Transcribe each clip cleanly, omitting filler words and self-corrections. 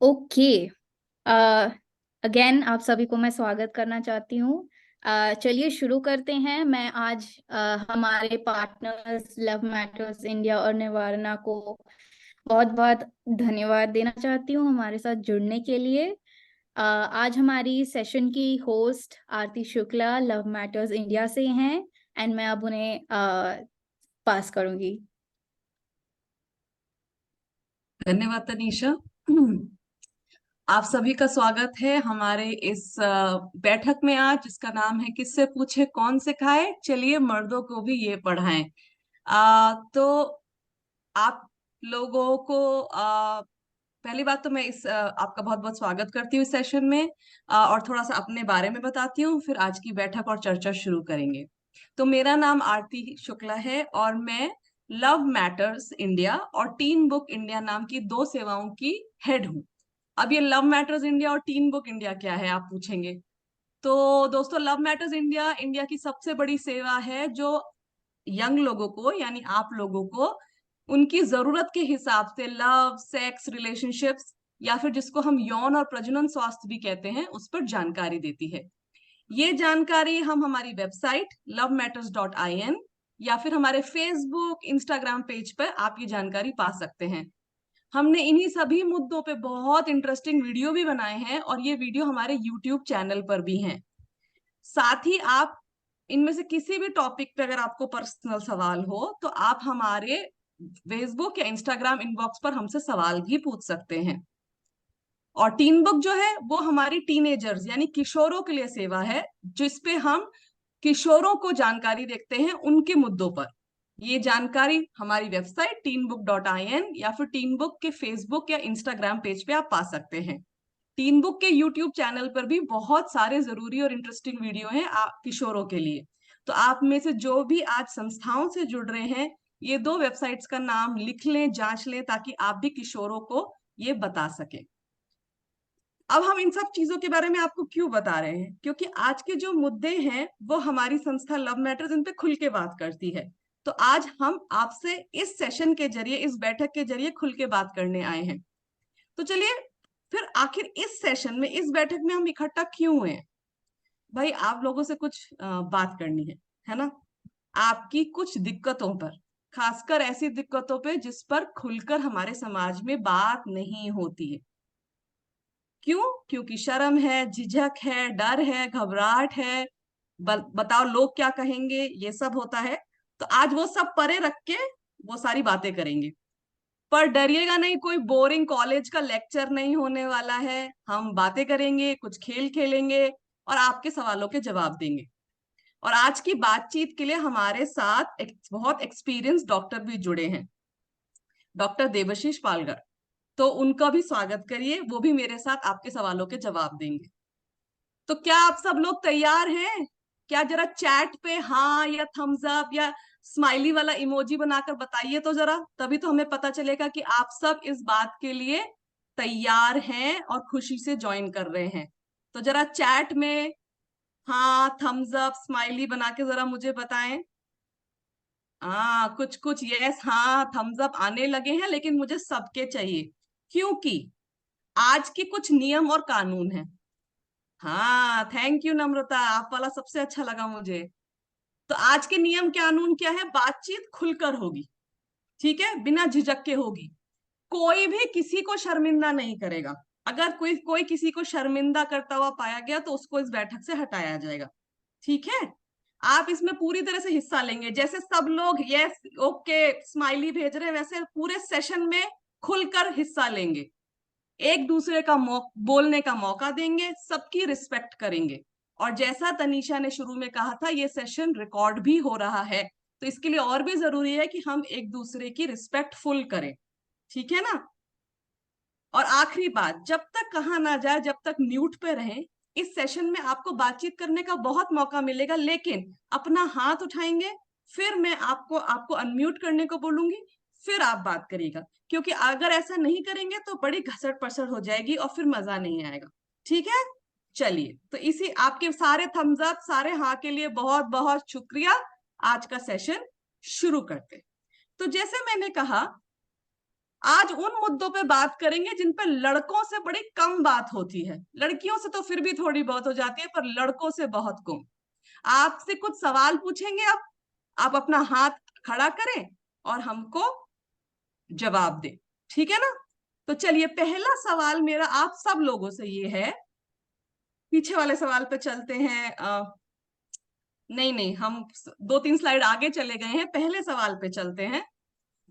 Okay. Again आप सभी को मैं स्वागत करना चाहती हूँ। चलिए शुरू करते हैं। मैं आज हमारे पार्टनर्स लव मैटर्स इंडिया और निवारणा को बहुत बहुत धन्यवाद देना चाहती हूँ हमारे साथ जुड़ने के लिए। आज हमारी सेशन की होस्ट आरती शुक्ला लव मैटर्स इंडिया से हैं एंड मैं अब उन्हें पास करूंगी। धन्यवाद तनीषा। आप सभी का स्वागत है हमारे इस बैठक में आज, जिसका नाम है किससे पूछे कौन सिखाए, चलिए मर्दों को भी ये पढ़ाएं। तो आप लोगों को पहली बात तो मैं आपका बहुत बहुत स्वागत करती हूँ इस सेशन में। और थोड़ा सा अपने बारे में बताती हूँ, फिर आज की बैठक और चर्चा शुरू करेंगे। तो मेरा नाम आरती शुक्ला है और मैं लव मैटर्स इंडिया और टीन बुक इंडिया नाम की दो सेवाओं की हेड हूँ। अब ये लव मैटर्स इंडिया और टीन बुक इंडिया क्या है, आप पूछेंगे। तो दोस्तों, लव मैटर्स इंडिया इंडिया की सबसे बड़ी सेवा है जो यंग लोगों को, यानी आप लोगों को, उनकी जरूरत के हिसाब से लव, सेक्स, रिलेशनशिप्स या फिर जिसको हम यौन और प्रजनन स्वास्थ्य भी कहते हैं, उस पर जानकारी देती है। ये जानकारी हम हमारी वेबसाइट lovematters.in या फिर हमारे फेसबुक, इंस्टाग्राम पेज पर आप ये जानकारी पा सकते हैं। हमने इन्हीं सभी मुद्दों पे बहुत इंटरेस्टिंग वीडियो भी बनाए हैं और ये वीडियो हमारे यूट्यूब चैनल पर भी हैं। साथ ही आप इनमें से किसी भी टॉपिक पे अगर आपको पर्सनल सवाल हो तो आप हमारे फेसबुक या इंस्टाग्राम इनबॉक्स पर हमसे सवाल भी पूछ सकते हैं। और टीन बुक जो है वो हमारी टीनेजर्स यानी किशोरों के लिए सेवा है, जिस पे हम किशोरों को जानकारी देते हैं उनके मुद्दों पर। ये जानकारी हमारी वेबसाइट teenbook.in या फिर टीन बुक के फेसबुक या इंस्टाग्राम पेज पे आप पा सकते हैं। टीन बुक के यूट्यूब चैनल पर भी बहुत सारे जरूरी और इंटरेस्टिंग वीडियो हैं किशोरों के लिए। तो आप में से जो भी आज संस्थाओं से जुड़ रहे हैं, ये दो वेबसाइट्स का नाम लिख लें, जांच लें, ताकि आप भी किशोरों को ये बता सकें। अब हम इन सब चीजों के बारे में आपको क्यों बता रहे हैं, क्योंकि आज के जो मुद्दे हैं वो हमारी संस्था लव मैटर्स इन पे खुल के बात करती है। तो आज हम आपसे इस सेशन के जरिए, इस बैठक के जरिए खुल के बात करने आए हैं। तो चलिए, फिर आखिर इस सेशन में, इस बैठक में हम इकट्ठा क्यों हुए हैं? भाई, आप लोगों से कुछ बात करनी है ना? आपकी कुछ दिक्कतों पर, खासकर ऐसी दिक्कतों पे जिस पर खुलकर हमारे समाज में बात नहीं होती है। क्यों? क्योंकि शर्म है, झिझक है, डर है, घबराहट है, बताओ लोग क्या कहेंगे, ये सब होता है। तो आज वो सब परे रख के वो सारी बातें करेंगे। पर डरिएगा नहीं, कोई बोरिंग कॉलेज का लेक्चर नहीं होने वाला है। हम बातें करेंगे, कुछ खेल खेलेंगे और आपके सवालों के जवाब देंगे। और आज की बातचीत के लिए हमारे साथ एक बहुत एक्सपीरियंस डॉक्टर भी जुड़े हैं, डॉक्टर देवशीष पालगर। तो उनका भी स्वागत करिए, वो भी मेरे साथ आपके सवालों के जवाब देंगे। तो क्या आप सब लोग तैयार हैं? क्या जरा चैट पे हाँ या थम्स अप या स्माइली वाला इमोजी बनाकर बताइए तो जरा, तभी तो हमें पता चलेगा कि आप सब इस बात के लिए तैयार हैं और खुशी से ज्वाइन कर रहे हैं। तो जरा चैट में हाँ, थम्स अप, स्माइली बना के जरा मुझे बताएं। हाँ, कुछ कुछ यस, हाँ, थम्स अप आने लगे हैं, लेकिन मुझे सबके चाहिए, क्योंकि आज के कुछ नियम और कानून हैं। हाँ, थैंक यू नम्रता, आप वाला सबसे अच्छा लगा मुझे। तो आज के नियम कानून क्या है? बातचीत खुलकर होगी, ठीक है, बिना झिझक के होगी। कोई भी किसी को शर्मिंदा नहीं करेगा। अगर कोई कोई किसी को शर्मिंदा करता हुआ पाया गया तो उसको इस बैठक से हटाया जाएगा, ठीक है? आप इसमें पूरी तरह से हिस्सा लेंगे, जैसे सब लोग यस, ओके, स्माइली भेज रहे हैं, वैसे पूरे सेशन में खुलकर हिस्सा लेंगे। एक दूसरे का बोलने का मौका देंगे, सबकी रिस्पेक्ट करेंगे। और जैसा तनीषा ने शुरू में कहा था, ये सेशन रिकॉर्ड भी हो रहा है, तो इसके लिए और भी जरूरी है कि हम एक दूसरे की रिस्पेक्ट फुल करें, ठीक है ना? और आखिरी बात, जब तक कहा ना जाए, जब तक म्यूट पे रहें। इस सेशन में आपको बातचीत करने का बहुत मौका मिलेगा, लेकिन अपना हाथ उठाएंगे, फिर मैं आपको आपको अनम्यूट करने को बोलूंगी, फिर आप बात करिएगा। क्योंकि अगर ऐसा नहीं करेंगे तो बड़ी घसट पसट हो जाएगी और फिर मजा नहीं आएगा, ठीक है? चलिए, तो इसी आपके सारे थम्स अप, सारे हाँ के लिए बहुत बहुत शुक्रिया। आज का सेशन शुरू करते। तो जैसे मैंने कहा, आज उन मुद्दों पे बात करेंगे जिन पे लड़कों से बड़ी कम बात होती है। लड़कियों से तो फिर भी थोड़ी बहुत हो जाती है, पर लड़कों से बहुत कम। आपसे कुछ सवाल पूछेंगे अब, आप अपना हाथ खड़ा करें और हमको जवाब दें, ठीक है ना? तो चलिए, पहला सवाल मेरा आप सब लोगों से ये है, पीछे वाले सवाल पे चलते हैं। नहीं नहीं, हम 2-3 स्लाइड आगे चले गए हैं, पहले सवाल पे चलते हैं।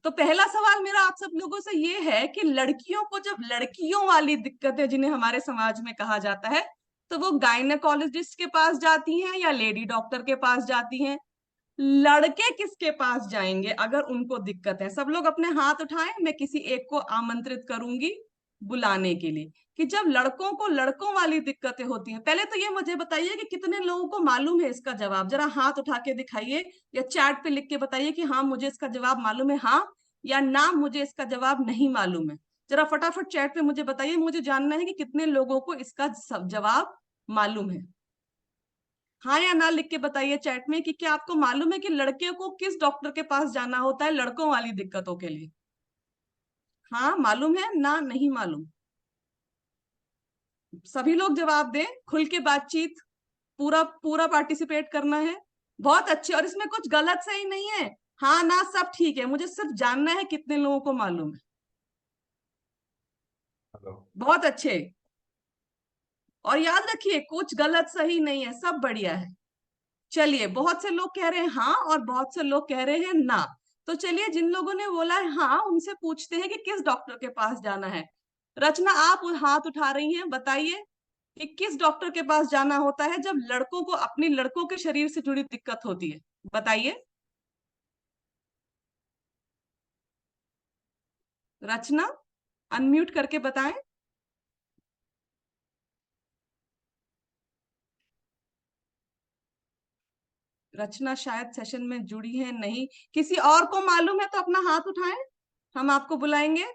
तो पहला सवाल मेरा आप सब लोगों से ये है कि लड़कियों को जब लड़कियों वाली दिक्कतें जिन्हें हमारे समाज में कहा जाता है, तो वो गायनेकोलॉजिस्ट के पास जाती हैं या लेडी डॉक्टर के पास जाती हैं? लड़के किसके पास जाएंगे अगर उनको दिक्कत है? सब लोग अपने हाथ उठाएं, मैं किसी एक को आमंत्रित करूंगी बुलाने के लिए। कि जब लड़कों को लड़कों वाली दिक्कतें होती हैं, पहले तो ये मुझे बताइए कि कितने लोगों को मालूम है इसका जवाब। जरा हाथ उठा के दिखाइए या चैट पे लिख के बताइए कि हाँ मुझे इसका जवाब मालूम है, हाँ या ना मुझे इसका जवाब नहीं मालूम है। जरा फटाफट चैट पे मुझे बताइए, मुझे जानना है कि कितने लोगों को इसका जवाब मालूम है। हाँ या ना लिख के बताइए चैट में कि क्या आपको मालूम है कि लड़के को किस डॉक्टर के पास जाना होता है लड़कों वाली दिक्कतों के लिए? हाँ मालूम है, ना नहीं मालूम? सभी लोग जवाब दें, खुल के बातचीत, पूरा पूरा पार्टिसिपेट करना है। बहुत अच्छे, और इसमें कुछ गलत सही नहीं है, हाँ ना सब ठीक है, मुझे सिर्फ जानना है कितने लोगों को मालूम है। हेलो, बहुत अच्छे। और याद रखिए कुछ गलत सही नहीं है, सब बढ़िया है। चलिए, बहुत से लोग कह रहे हैं हाँ और बहुत से लोग कह रहे हैं ना। तो चलिए, जिन लोगों ने बोला है हाँ उनसे पूछते हैं कि किस डॉक्टर के पास जाना है। रचना, आप हाथ उठा रही हैं, बताइए कि किस डॉक्टर के पास जाना होता है जब लड़कों को अपनी लड़कों के शरीर से जुड़ी दिक्कत होती है? बताइए रचना, अनम्यूट करके बताएं। रचना शायद सेशन में जुड़ी है नहीं। किसी और को मालूम है तो अपना हाथ उठाएं, हम आपको बुलाएंगे।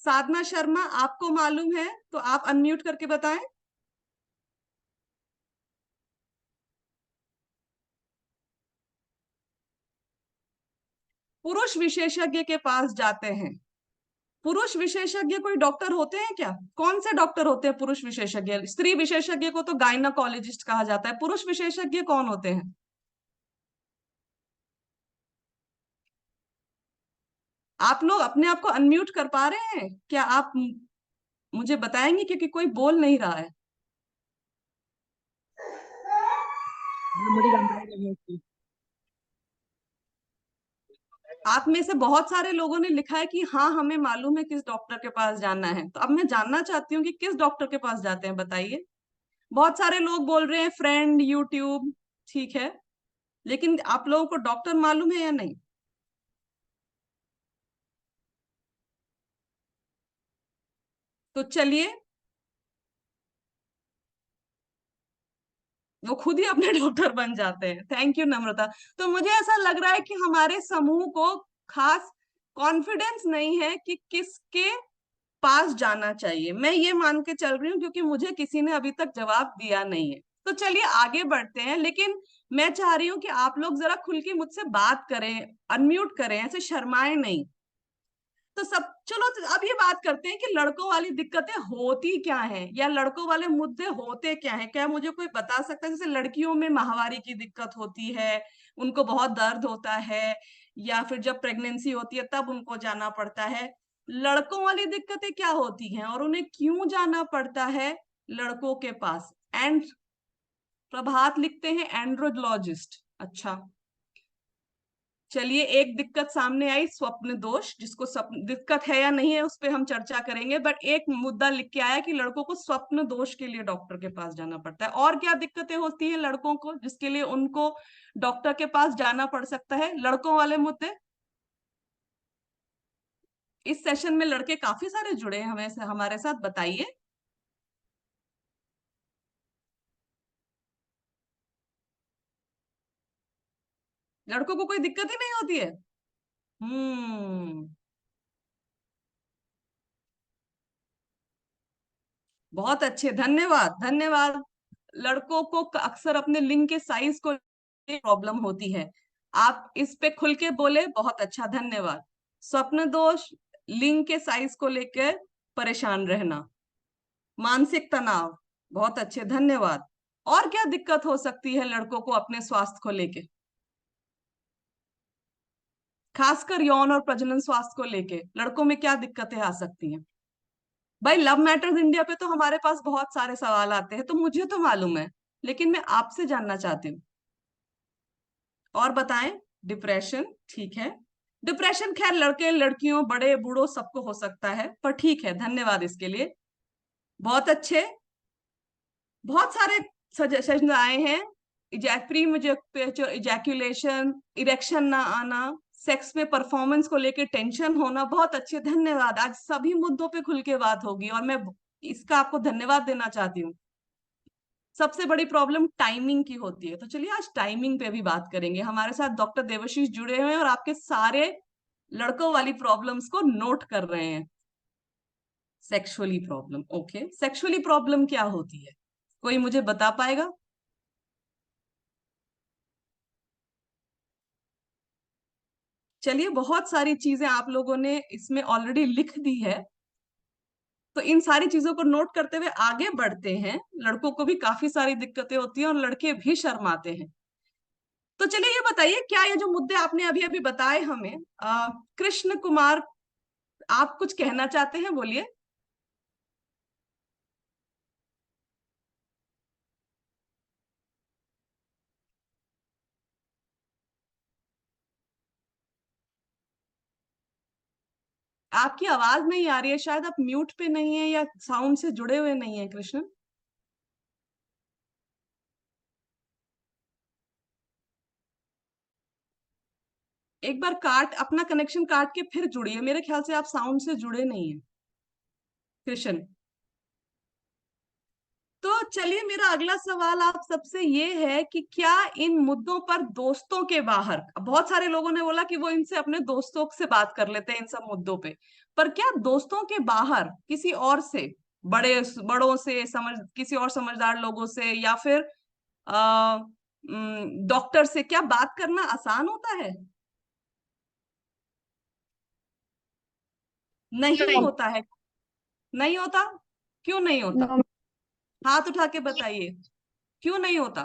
साधना शर्मा, आपको मालूम है तो आप अनम्यूट करके बताएं। पुरुष विशेषज्ञ के पास जाते हैं। पुरुष विशेषज्ञ कोई डॉक्टर होते हैं क्या? कौन से डॉक्टर होते हैं पुरुष विशेषज्ञ? स्त्री विशेषज्ञ को तो गायनाकोलॉजिस्ट कहा जाता है, पुरुष विशेषज्ञ कौन होते हैं? आप लोग अपने आप को अनम्यूट कर पा रहे हैं क्या? आप मुझे बताएंगे क्योंकि कोई बोल नहीं रहा है। मुझे जानकारी नहीं है इसकी। आप में से बहुत सारे लोगों ने लिखा है कि हाँ हमें मालूम है किस डॉक्टर के पास जाना है, तो अब मैं जानना चाहती हूँ कि किस डॉक्टर के पास जाते हैं, बताइए। बहुत सारे लोग बोल रहे हैं फ्रेंड, यूट्यूब, ठीक है, लेकिन आप लोगों को डॉक्टर मालूम है या नहीं? तो चलिए, वो खुद ही अपने डॉक्टर बन जाते हैं। थैंक यू नम्रता। तो मुझे ऐसा लग रहा है कि हमारे समूह को खास कॉन्फिडेंस नहीं है कि किसके पास जाना चाहिए। मैं ये मान के चल रही हूँ क्योंकि मुझे किसी ने अभी तक जवाब दिया नहीं है। तो चलिए आगे बढ़ते हैं, लेकिन मैं चाह रही हूँ कि आप लोग जरा खुल के मुझसे बात करें, अनम्यूट करें, ऐसे शर्माए नहीं। तो सब चलो, तो अब ये बात करते हैं कि लड़कों वाली दिक्कतें होती क्या हैं या लड़कों वाले मुद्दे होते क्या हैं। क्या मुझे कोई बता सकता है? जैसे लड़कियों में माहवारी की दिक्कत होती है, उनको बहुत दर्द होता है, या फिर जब प्रेगनेंसी होती है तब उनको जाना पड़ता है। लड़कों वाली दिक्कतें क्या होती हैं और उन्हें क्यों जाना पड़ता है लड़कों के पास? एंड प्रभात लिखते हैं एंड्रोलॉजिस्ट। अच्छा, चलिए, एक दिक्कत सामने आई, स्वप्न दोष, जिसको स्वप्न दिक्कत है या नहीं है उस पर हम चर्चा करेंगे, बट एक मुद्दा लिख के आया कि लड़कों को स्वप्न दोष के लिए डॉक्टर के पास जाना पड़ता है। और क्या दिक्कतें होती हैं लड़कों को जिसके लिए उनको डॉक्टर के पास जाना पड़ सकता है? लड़कों वाले मुद्दे। इस सेशन में लड़के काफी सारे जुड़े हैं हमें हमारे साथ, बताइए। लड़कों को कोई दिक्कत ही नहीं होती है? हम्म, बहुत अच्छे, धन्यवाद धन्यवाद। लड़कों को अक्सर अपने लिंग के साइज को प्रॉब्लम होती है। आप इस पे खुल के बोले, बहुत अच्छा, धन्यवाद। स्वप्न दोष, लिंग के साइज को लेकर परेशान रहना, मानसिक तनाव, बहुत अच्छे, धन्यवाद। और क्या दिक्कत हो सकती है लड़कों को अपने स्वास्थ्य को लेके, खासकर यौन और प्रजनन स्वास्थ्य को लेके लड़कों में क्या दिक्कतें आ सकती हैं? भाई लव मैटर्स इंडिया पे तो हमारे पास बहुत सारे सवाल आते हैं, तो मुझे तो मालूम है, लेकिन मैं आपसे जानना चाहती हूँ। और बताएं। डिप्रेशन, ठीक है। डिप्रेशन खैर लड़के लड़कियों बड़े बूढ़ों सबको हो सकता है, पर ठीक है, धन्यवाद इसके लिए। बहुत अच्छे, बहुत सारे सजेशन आए हैं। इजैक्यूलेशन, इरेक्शन ना आना, सेक्स में परफॉर्मेंस को लेके टेंशन होना, बहुत अच्छे, धन्यवाद। आज सभी मुद्दों पे खुल के बात होगी और मैं इसका आपको धन्यवाद देना चाहती हूँ। सबसे बड़ी प्रॉब्लम टाइमिंग की होती है, तो चलिए आज टाइमिंग पे भी बात करेंगे। हमारे साथ डॉक्टर देवाशीष जुड़े हुए हैं और आपके सारे लड़कों वाली प्रॉब्लम्स को नोट कर रहे हैं। Sexually problem, okay, sexually problem क्या होती है, कोई मुझे बता पाएगा? चलिए, बहुत सारी चीजें आप लोगों ने इसमें ऑलरेडी लिख दी है, तो इन सारी चीजों को नोट करते हुए आगे बढ़ते हैं। लड़कों को भी काफी सारी दिक्कतें होती हैं और लड़के भी शर्माते हैं। तो चलिए ये बताइए, क्या ये जो मुद्दे आपने अभी अभी बताए हमें, कृष्ण कुमार, आप कुछ कहना चाहते हैं, बोलिए। आपकी आवाज नहीं आ रही है, शायद आप म्यूट पे नहीं है या साउंड से जुड़े हुए नहीं है कृष्ण। एक बार अपना कनेक्शन काट के फिर जुड़िए, मेरे ख्याल से आप साउंड से जुड़े नहीं है कृष्ण। तो चलिए, मेरा अगला सवाल आप सबसे ये है कि क्या इन मुद्दों पर दोस्तों के बाहर, बहुत सारे लोगों ने बोला कि वो इनसे अपने दोस्तों से बात कर लेते हैं इन सब मुद्दों पे, पर क्या दोस्तों के बाहर किसी और से, बड़ों से, किसी और समझदार लोगों से, या फिर डॉक्टर से, क्या बात करना आसान होता है? नहीं नहीं। होता है? नहीं होता? क्यों नहीं होता? नो। हाथ उठा के बताइए, क्यों नहीं होता?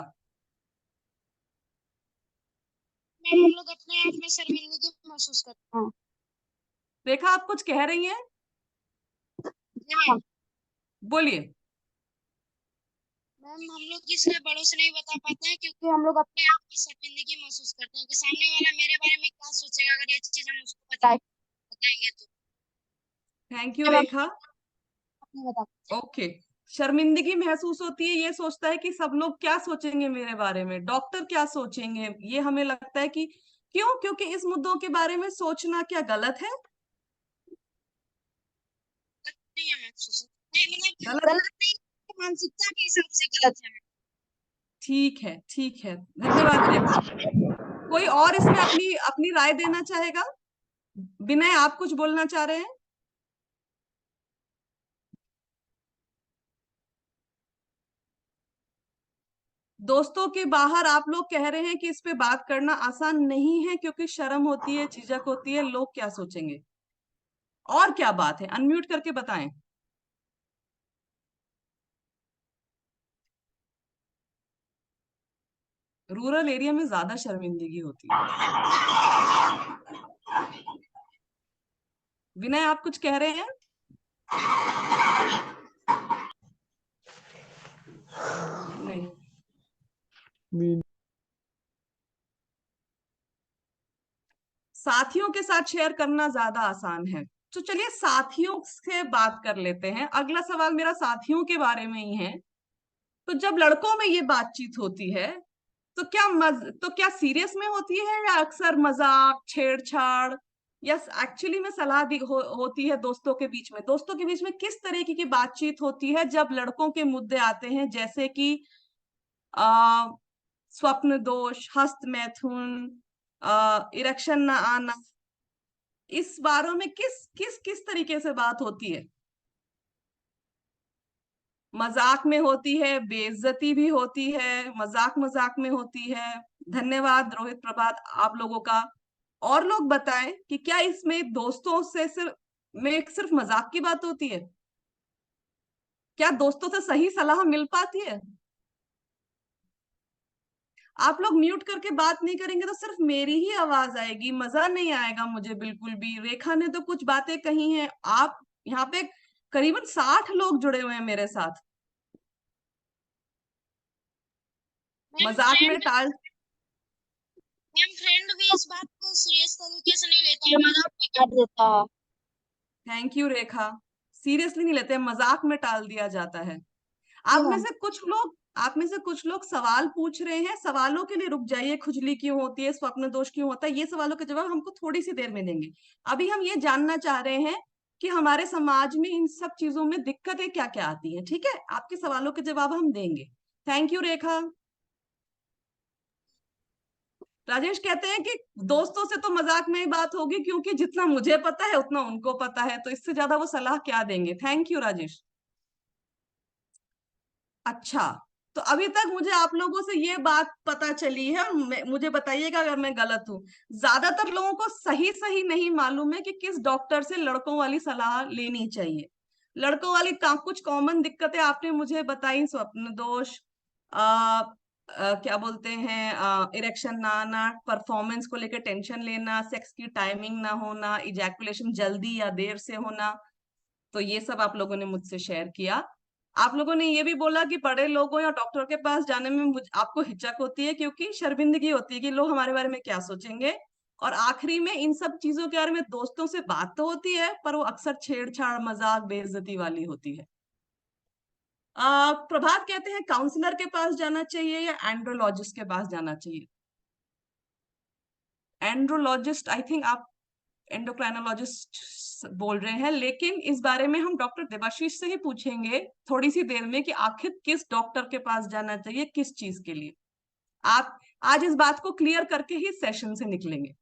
मैम, हम लोग अपने आप में शर्मिंदगी महसूस करते हैं। रेखा, आप कुछ कह रही हैं, जी मैम। बोलिए। मैम, हम लोग इसलिए बड़ों से नहीं बता पाते हैं क्योंकि हम लोग अपने आप में शर्मिंदगी महसूस करते हैं कि सामने वाला मेरे बारे में क्या सोचेगा अगर ये चीज हम उसको बताएंगे तो। थैंक यू मैम, रेखा। अपने बता। ओके, शर्मिंदगी महसूस होती है, ये सोचता है कि सब लोग क्या सोचेंगे मेरे बारे में, डॉक्टर क्या सोचेंगे, ये हमें लगता है कि क्यों, क्योंकि इस मुद्दों के बारे में सोचना क्या गलत है? नहीं है महसूस, नहीं मतलब गलत? गलत नहीं, मानसिकता के हिसाब से गलत है। ठीक है, ठीक है, धन्यवाद रेखा। कोई और इसमें अपनी अपनी राय देना चाहेगा? विनय, आप कुछ बोलना चाह रहे हैं? दोस्तों के बाहर आप लोग कह रहे हैं कि इस पे बात करना आसान नहीं है क्योंकि शर्म होती है, झिझक होती है, लोग क्या सोचेंगे। और क्या बात है, अनम्यूट करके बताएं। रूरल एरिया में ज्यादा शर्मिंदगी होती है। विनय, आप कुछ कह रहे हैं? नहीं। साथियों के साथ शेयर करना ज्यादा आसान है, तो चलिए साथियों से बात कर लेते हैं। अगला सवाल मेरा साथियों के बारे में ही है। तो जब लड़कों में ये बातचीत होती है, तो क्या सीरियस में होती है या अक्सर मजाक, छेड़छाड़, या एक्चुअली में सलाह होती है दोस्तों के बीच में? दोस्तों के बीच में किस तरीके की बातचीत होती है जब लड़कों के मुद्दे आते हैं, जैसे कि आ, स्वप्न दोष, हस्त मैथुन, इरेक्शन न आना, इस बारों में किस किस किस तरीके से बात होती है? मजाक में होती है, बेइज्जती भी होती है, मजाक मजाक में होती है। धन्यवाद रोहित, प्रभात, आप लोगों का। और लोग बताएं कि क्या इसमें दोस्तों से सिर्फ मजाक की बात होती है? क्या दोस्तों से सही सलाह मिल पाती है? आप लोग म्यूट करके बात नहीं करेंगे तो सिर्फ मेरी ही आवाज आएगी, मजा नहीं आएगा मुझे बिल्कुल भी। रेखा ने तो कुछ बातें कही हैं। आप यहाँ पे करीबन 60 लोग जुड़े हुए हैं मेरे साथ। मैम मजाक में टाल फ्रेंड भी इस बात को सीरियस तरीके से नहीं लेता है, मजाक में काट देता है। Thank you Rekha. सीरियसली नहीं लेते, मजाक में टाल दिया जाता है। जी आप में मैम। से कुछ लोग आप में से कुछ लोग सवाल पूछ रहे हैं। सवालों के लिए रुक जाइए। खुजली क्यों होती है, स्वप्न दोष क्यों होता है, ये सवालों के जवाब हमको थोड़ी सी देर में देंगे। अभी हम ये जानना चाह रहे हैं कि हमारे समाज में इन सब चीजों में दिक्कतें क्या क्या आती हैं। ठीक है, आपके सवालों के जवाब हम देंगे। थैंक यू रेखा। राजेश कहते हैं कि दोस्तों से तो मजाक में ही बात होगी, क्योंकि जितना मुझे पता है उतना उनको पता है, तो इससे ज्यादा वो सलाह क्या देंगे। Thank you Rajesh. अच्छा, तो अभी तक मुझे आप लोगों से ये बात पता चली है, और मुझे बताइएगा अगर मैं गलत हूं। ज्यादातर लोगों को सही सही नहीं मालूम है कि किस डॉक्टर से लड़कों वाली सलाह लेनी चाहिए। लड़कों वाली कुछ कॉमन दिक्कतें आपने मुझे बताई, स्वप्न दोष, क्या बोलते हैं, इरेक्शन ना आना, परफॉर्मेंस को लेकर टेंशन लेना, सेक्स की टाइमिंग ना होना, इजैकुलेशन जल्दी या देर से होना। तो ये सब आप लोगों ने मुझसे शेयर किया। आप लोगों ने ये भी बोला कि बड़े लोगों या डॉक्टर के पास जाने में आपको हिचक होती है, क्योंकि शर्मिंदगी होती है कि लोग हमारे बारे में क्या सोचेंगे। और आखिरी में इन सब चीजों के बारे में दोस्तों से बात तो होती है, पर वो अक्सर छेड़छाड़, मजाक, बेइज्जती वाली होती है। प्रभात कहते हैं काउंसलर के पास जाना चाहिए या एंड्रोलॉजिस्ट के पास जाना चाहिए? एंड्रोलॉजिस्ट, आई थिंक आप एंडोक्राइनोलॉजिस्ट बोल रहे हैं, लेकिन इस बारे में हम डॉक्टर देवाशीष से ही पूछेंगे थोड़ी सी देर में कि आखिर किस डॉक्टर के पास जाना चाहिए, किस चीज के लिए। आप आज इस बात को क्लियर करके ही सेशन से निकलेंगे।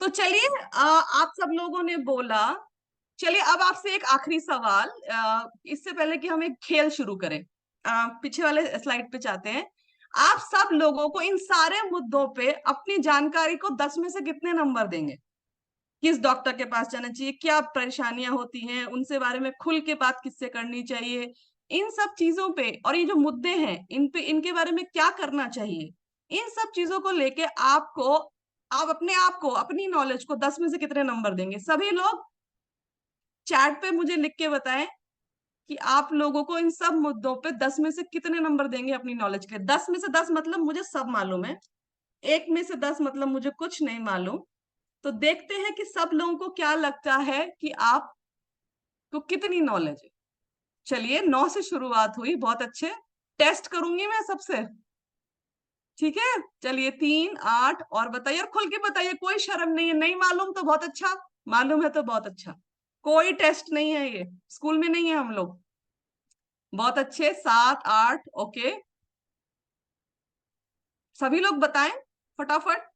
तो चलिए, आप सब लोगों ने बोला। चलिए अब आपसे एक आखिरी सवाल, इससे पहले कि हम एक खेल शुरू करें, पीछे वाले स्लाइड पे चाहते हैं। आप सब लोगों को इन सारे मुद्दों पे अपनी जानकारी को 10 में से कितने नंबर देंगे? किस डॉक्टर के पास जाना चाहिए, क्या परेशानियां होती हैं, उनसे बारे में खुल के बात किससे करनी चाहिए, इन सब चीजों पे, और ये जो मुद्दे हैं इन पे, इनके बारे में क्या करना चाहिए, इन सब चीजों को लेके आप अपने आप को, अपनी नॉलेज को 10 में से कितने नंबर देंगे? सभी लोग चैट पे मुझे लिख के बताएं कि आप लोगों को इन सब मुद्दों पे 10 में से कितने नंबर देंगे अपनी नॉलेज के। 10 में से 10 मतलब मुझे सब मालूम है, 1 में से 10 मतलब मुझे कुछ नहीं मालूम। तो देखते हैं कि सब लोगों को क्या लगता है कि आपको कितनी नॉलेज है। चलिए, 9 से शुरुआत हुई, बहुत अच्छे। टेस्ट करूंगी मैं सबसे, ठीक है। चलिए 3, 8, और बताइए, और खुल के बताइए, कोई शर्म नहीं है। नहीं मालूम तो बहुत अच्छा, मालूम है तो बहुत अच्छा। कोई टेस्ट नहीं है, ये स्कूल में नहीं है हम लोग। बहुत अच्छे, 7, 8, ओके। सभी लोग बताएं फटाफट।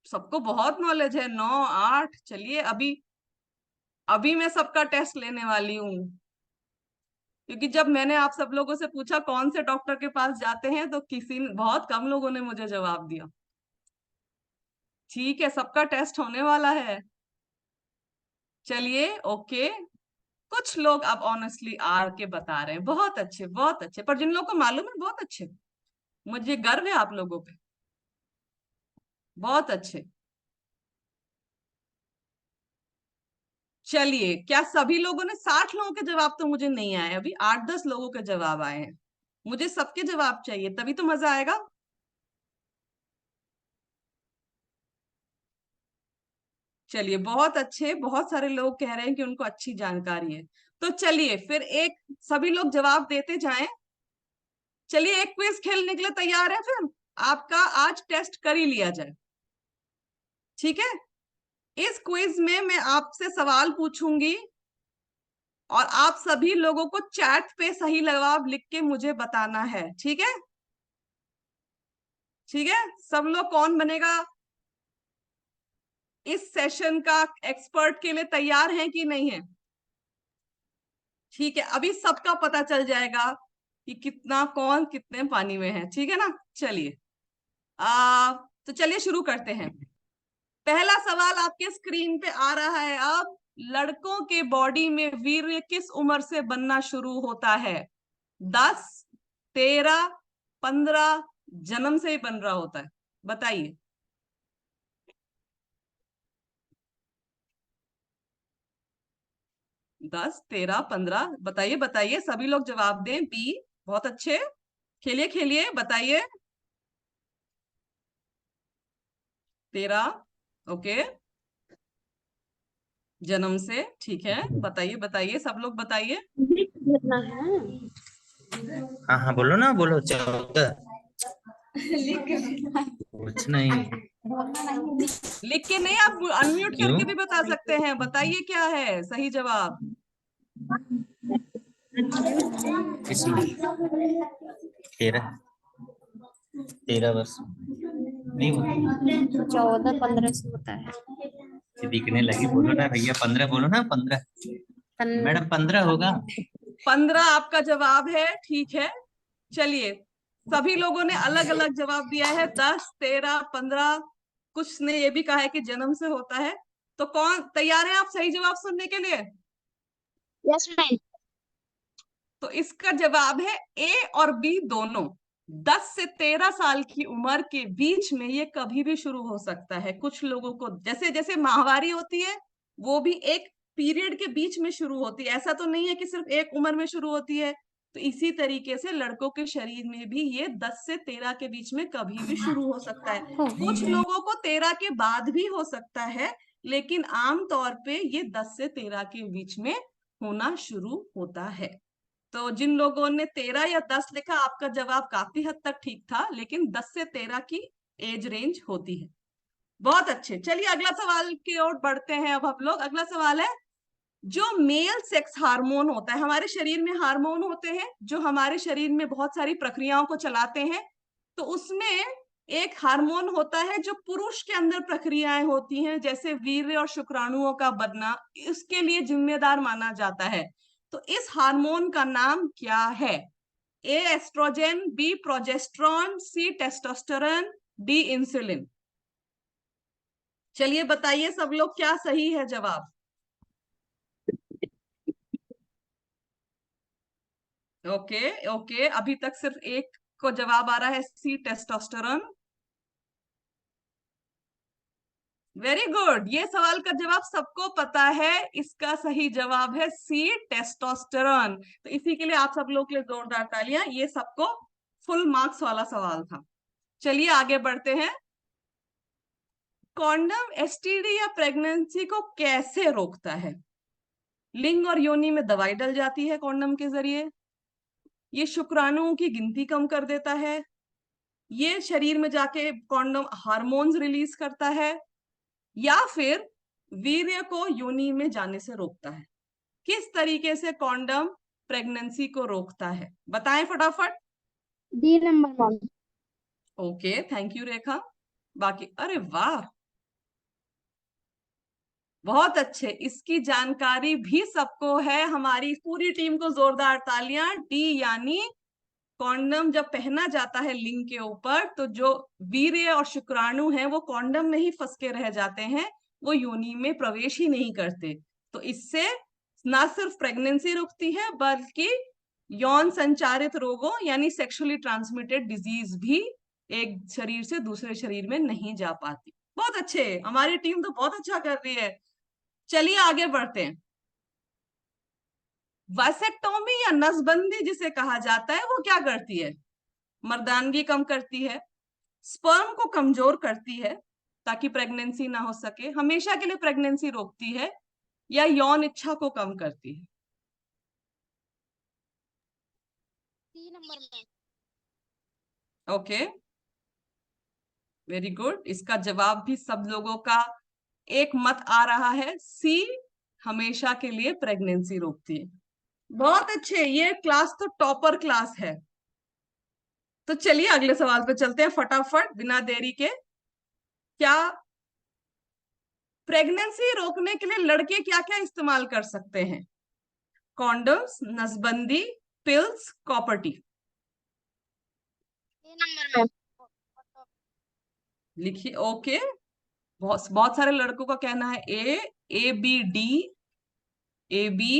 सबको बहुत नॉलेज है, 9, 8। चलिए, अभी अभी मैं सबका टेस्ट लेने वाली हूँ, क्योंकि जब मैंने आप सब लोगों से पूछा कौन से डॉक्टर के पास जाते हैं, तो बहुत कम लोगों ने मुझे जवाब दिया। ठीक है, सबका टेस्ट होने वाला है। चलिए, ओके। कुछ लोग अब ऑनेस्टली आर के बता रहे हैं, बहुत अच्छे, बहुत अच्छे। पर जिन लोगों को मालूम है, बहुत अच्छे, मुझे गर्व है आप लोगों पे, बहुत अच्छे। चलिए, क्या सभी लोगों ने, 60 लोगों के जवाब तो मुझे नहीं आए, अभी 8-10 लोगों के जवाब आए हैं। मुझे सबके जवाब चाहिए, तभी तो मजा आएगा। चलिए, बहुत अच्छे, बहुत सारे लोग कह रहे हैं कि उनको अच्छी जानकारी है। तो चलिए फिर एक, सभी लोग जवाब देते जाएं। चलिए, एक क्विज खेलने के लिए तैयार है फिर? आपका आज टेस्ट कर ही लिया जाए, ठीक है। इस क्विज में मैं आपसे सवाल पूछूंगी, और आप सभी लोगों को चैट पे सही जवाब लिख के मुझे बताना है, ठीक है। ठीक है, सब लोग कौन बनेगा इस सेशन का एक्सपर्ट के लिए तैयार हैं कि नहीं है? ठीक है, अभी सबका पता चल जाएगा कि कितना कौन कितने पानी में है, ठीक है ना। चलिए तो चलिए शुरू करते हैं। पहला सवाल आपके स्क्रीन पे आ रहा है। अब लड़कों के बॉडी में वीर्य किस उम्र से बनना शुरू होता है? 10, 13, 15, जन्म से ही बन रहा होता है? बताइए। 10, 13, 15, बताइए बताइए, सभी लोग जवाब दें। बी, बहुत अच्छे, खेलिए खेलिए, बताइए। 13, ओके, जन्म से, ठीक है। बताइए बताइए, सब लोग बताइए। हाँ हाँ बोलो ना, बोलो। 14 कुछ नहीं। लिख के नहीं, आप अनम्यूट क्यों? करके भी बता सकते हैं। बताइए क्या है सही जवाब। किसमें? 13 वर्ष नहीं होता। 14-15 से होता है। ये दिखने लगी, बोलो ना भैया। 15 बोलो ना, 15। मैडम 15 होगा। 15 आपका जवाब है, ठीक है। चलिए, सभी लोगों ने अलग अलग जवाब दिया है। 10, 13, 15, कुछ ने ये भी कहा है कि जन्म से होता है। तो कौन तैयार है आप सही जवाब सुनने के लिए? Yes ma'am. तो इसका जवाब है ए और बी दोनों। 10 से 13 साल की उम्र के बीच में ये कभी भी शुरू हो सकता है। कुछ लोगों को जैसे जैसे माहवारी होती है, वो भी एक पीरियड के बीच में शुरू होती है। ऐसा तो नहीं है कि सिर्फ एक उम्र में शुरू होती है। तो इसी तरीके से लड़कों के शरीर में भी ये 10 से 13 के बीच में कभी भी शुरू हो सकता है। कुछ लोगों को 13 के बाद भी हो सकता है, लेकिन आमतौर पे ये 10 से 13 के बीच में होना शुरू होता है। तो जिन लोगों ने 13 या 10 लिखा, आपका जवाब काफी हद तक ठीक था, लेकिन 10 से 13 की एज रेंज होती है। बहुत अच्छे, चलिए अगला सवाल की ओर बढ़ते हैं। अब हम लोग, अगला सवाल है, जो मेल सेक्स हार्मोन होता है, हमारे शरीर में हार्मोन होते हैं जो हमारे शरीर में बहुत सारी प्रक्रियाओं को चलाते हैं। तो उसमें एक हार्मोन होता है जो पुरुष के अंदर प्रक्रियाएं होती हैं, जैसे वीर्य और शुक्राणुओं का बनना, इसके लिए जिम्मेदार माना जाता है। तो इस हार्मोन का नाम क्या है? ए एस्ट्रोजन, बी प्रोजेस्ट्रॉन, सी टेस्टोस्टेरोन, डी इंसुलिन। चलिए बताइए सब लोग, क्या सही है जवाब? ओके ओके, अभी तक सिर्फ एक को जवाब आ रहा है, सी टेस्टोस्टेरोन। वेरी गुड, ये सवाल का जवाब सबको पता है। इसका सही जवाब है सी टेस्टोस्टेरोन। तो इसी के लिए आप सब लोग के लिए जोरदार तालियां। ये सबको फुल मार्क्स वाला सवाल था। चलिए आगे बढ़ते हैं। कॉन्डम एसटीडी या प्रेगनेंसी को कैसे रोकता है? लिंग और योनि में दवाई डल जाती है कॉन्डम के जरिए, ये शुक्राणुओं की गिनती कम कर देता है, ये शरीर में जाके कॉन्डम हार्मोन्स रिलीज करता है, या फिर वीर्य को योनि में जाने से रोकता है। किस तरीके से कॉन्डम प्रेगनेंसी को रोकता है? बताएं फटाफट। D number ma'am. Okay, thank you Rekha. बाकी, अरे वाह, बहुत अच्छे, इसकी जानकारी भी सबको है। हमारी पूरी टीम को जोरदार तालियां। डी यानी कॉन्डम जब पहना जाता है लिंग के ऊपर, तो जो वीर्य और शुक्राणु हैं वो कॉन्डम में ही फंस के रह जाते हैं, वो योनि में प्रवेश ही नहीं करते। तो इससे ना सिर्फ प्रेगनेंसी रुकती है, बल्कि यौन संचारित रोगों यानी सेक्सुअली ट्रांसमिटेड डिजीज भी एक शरीर से दूसरे शरीर में नहीं जा पाती। बहुत अच्छे, हमारी टीम तो बहुत अच्छा कर रही है। चलिए आगे बढ़ते हैं। वासेक्टोमी या नसबंदी जिसे कहा जाता है, वो क्या करती है? मर्दानगी कम करती है, स्पर्म को कमजोर करती है ताकि प्रेगनेंसी ना हो सके, हमेशा के लिए प्रेगनेंसी रोकती है, या यौन इच्छा को कम करती है? D number ma'am. Okay, very good, इसका जवाब भी सब लोगों का एक मत आ रहा है, सी, हमेशा के लिए प्रेगनेंसी रोकती है। बहुत अच्छे, ये क्लास तो टॉपर क्लास है। तो चलिए अगले सवाल पे चलते हैं फटाफट बिना देरी के। क्या प्रेगनेंसी रोकने के लिए लड़के क्या क्या इस्तेमाल कर सकते हैं? कॉन्डम्स, नसबंदी, पिल्स, कॉपर टी। ए नंबर में। लिखिए। ओके, बहुत बहुत सारे लड़कों का कहना है A B D, A B,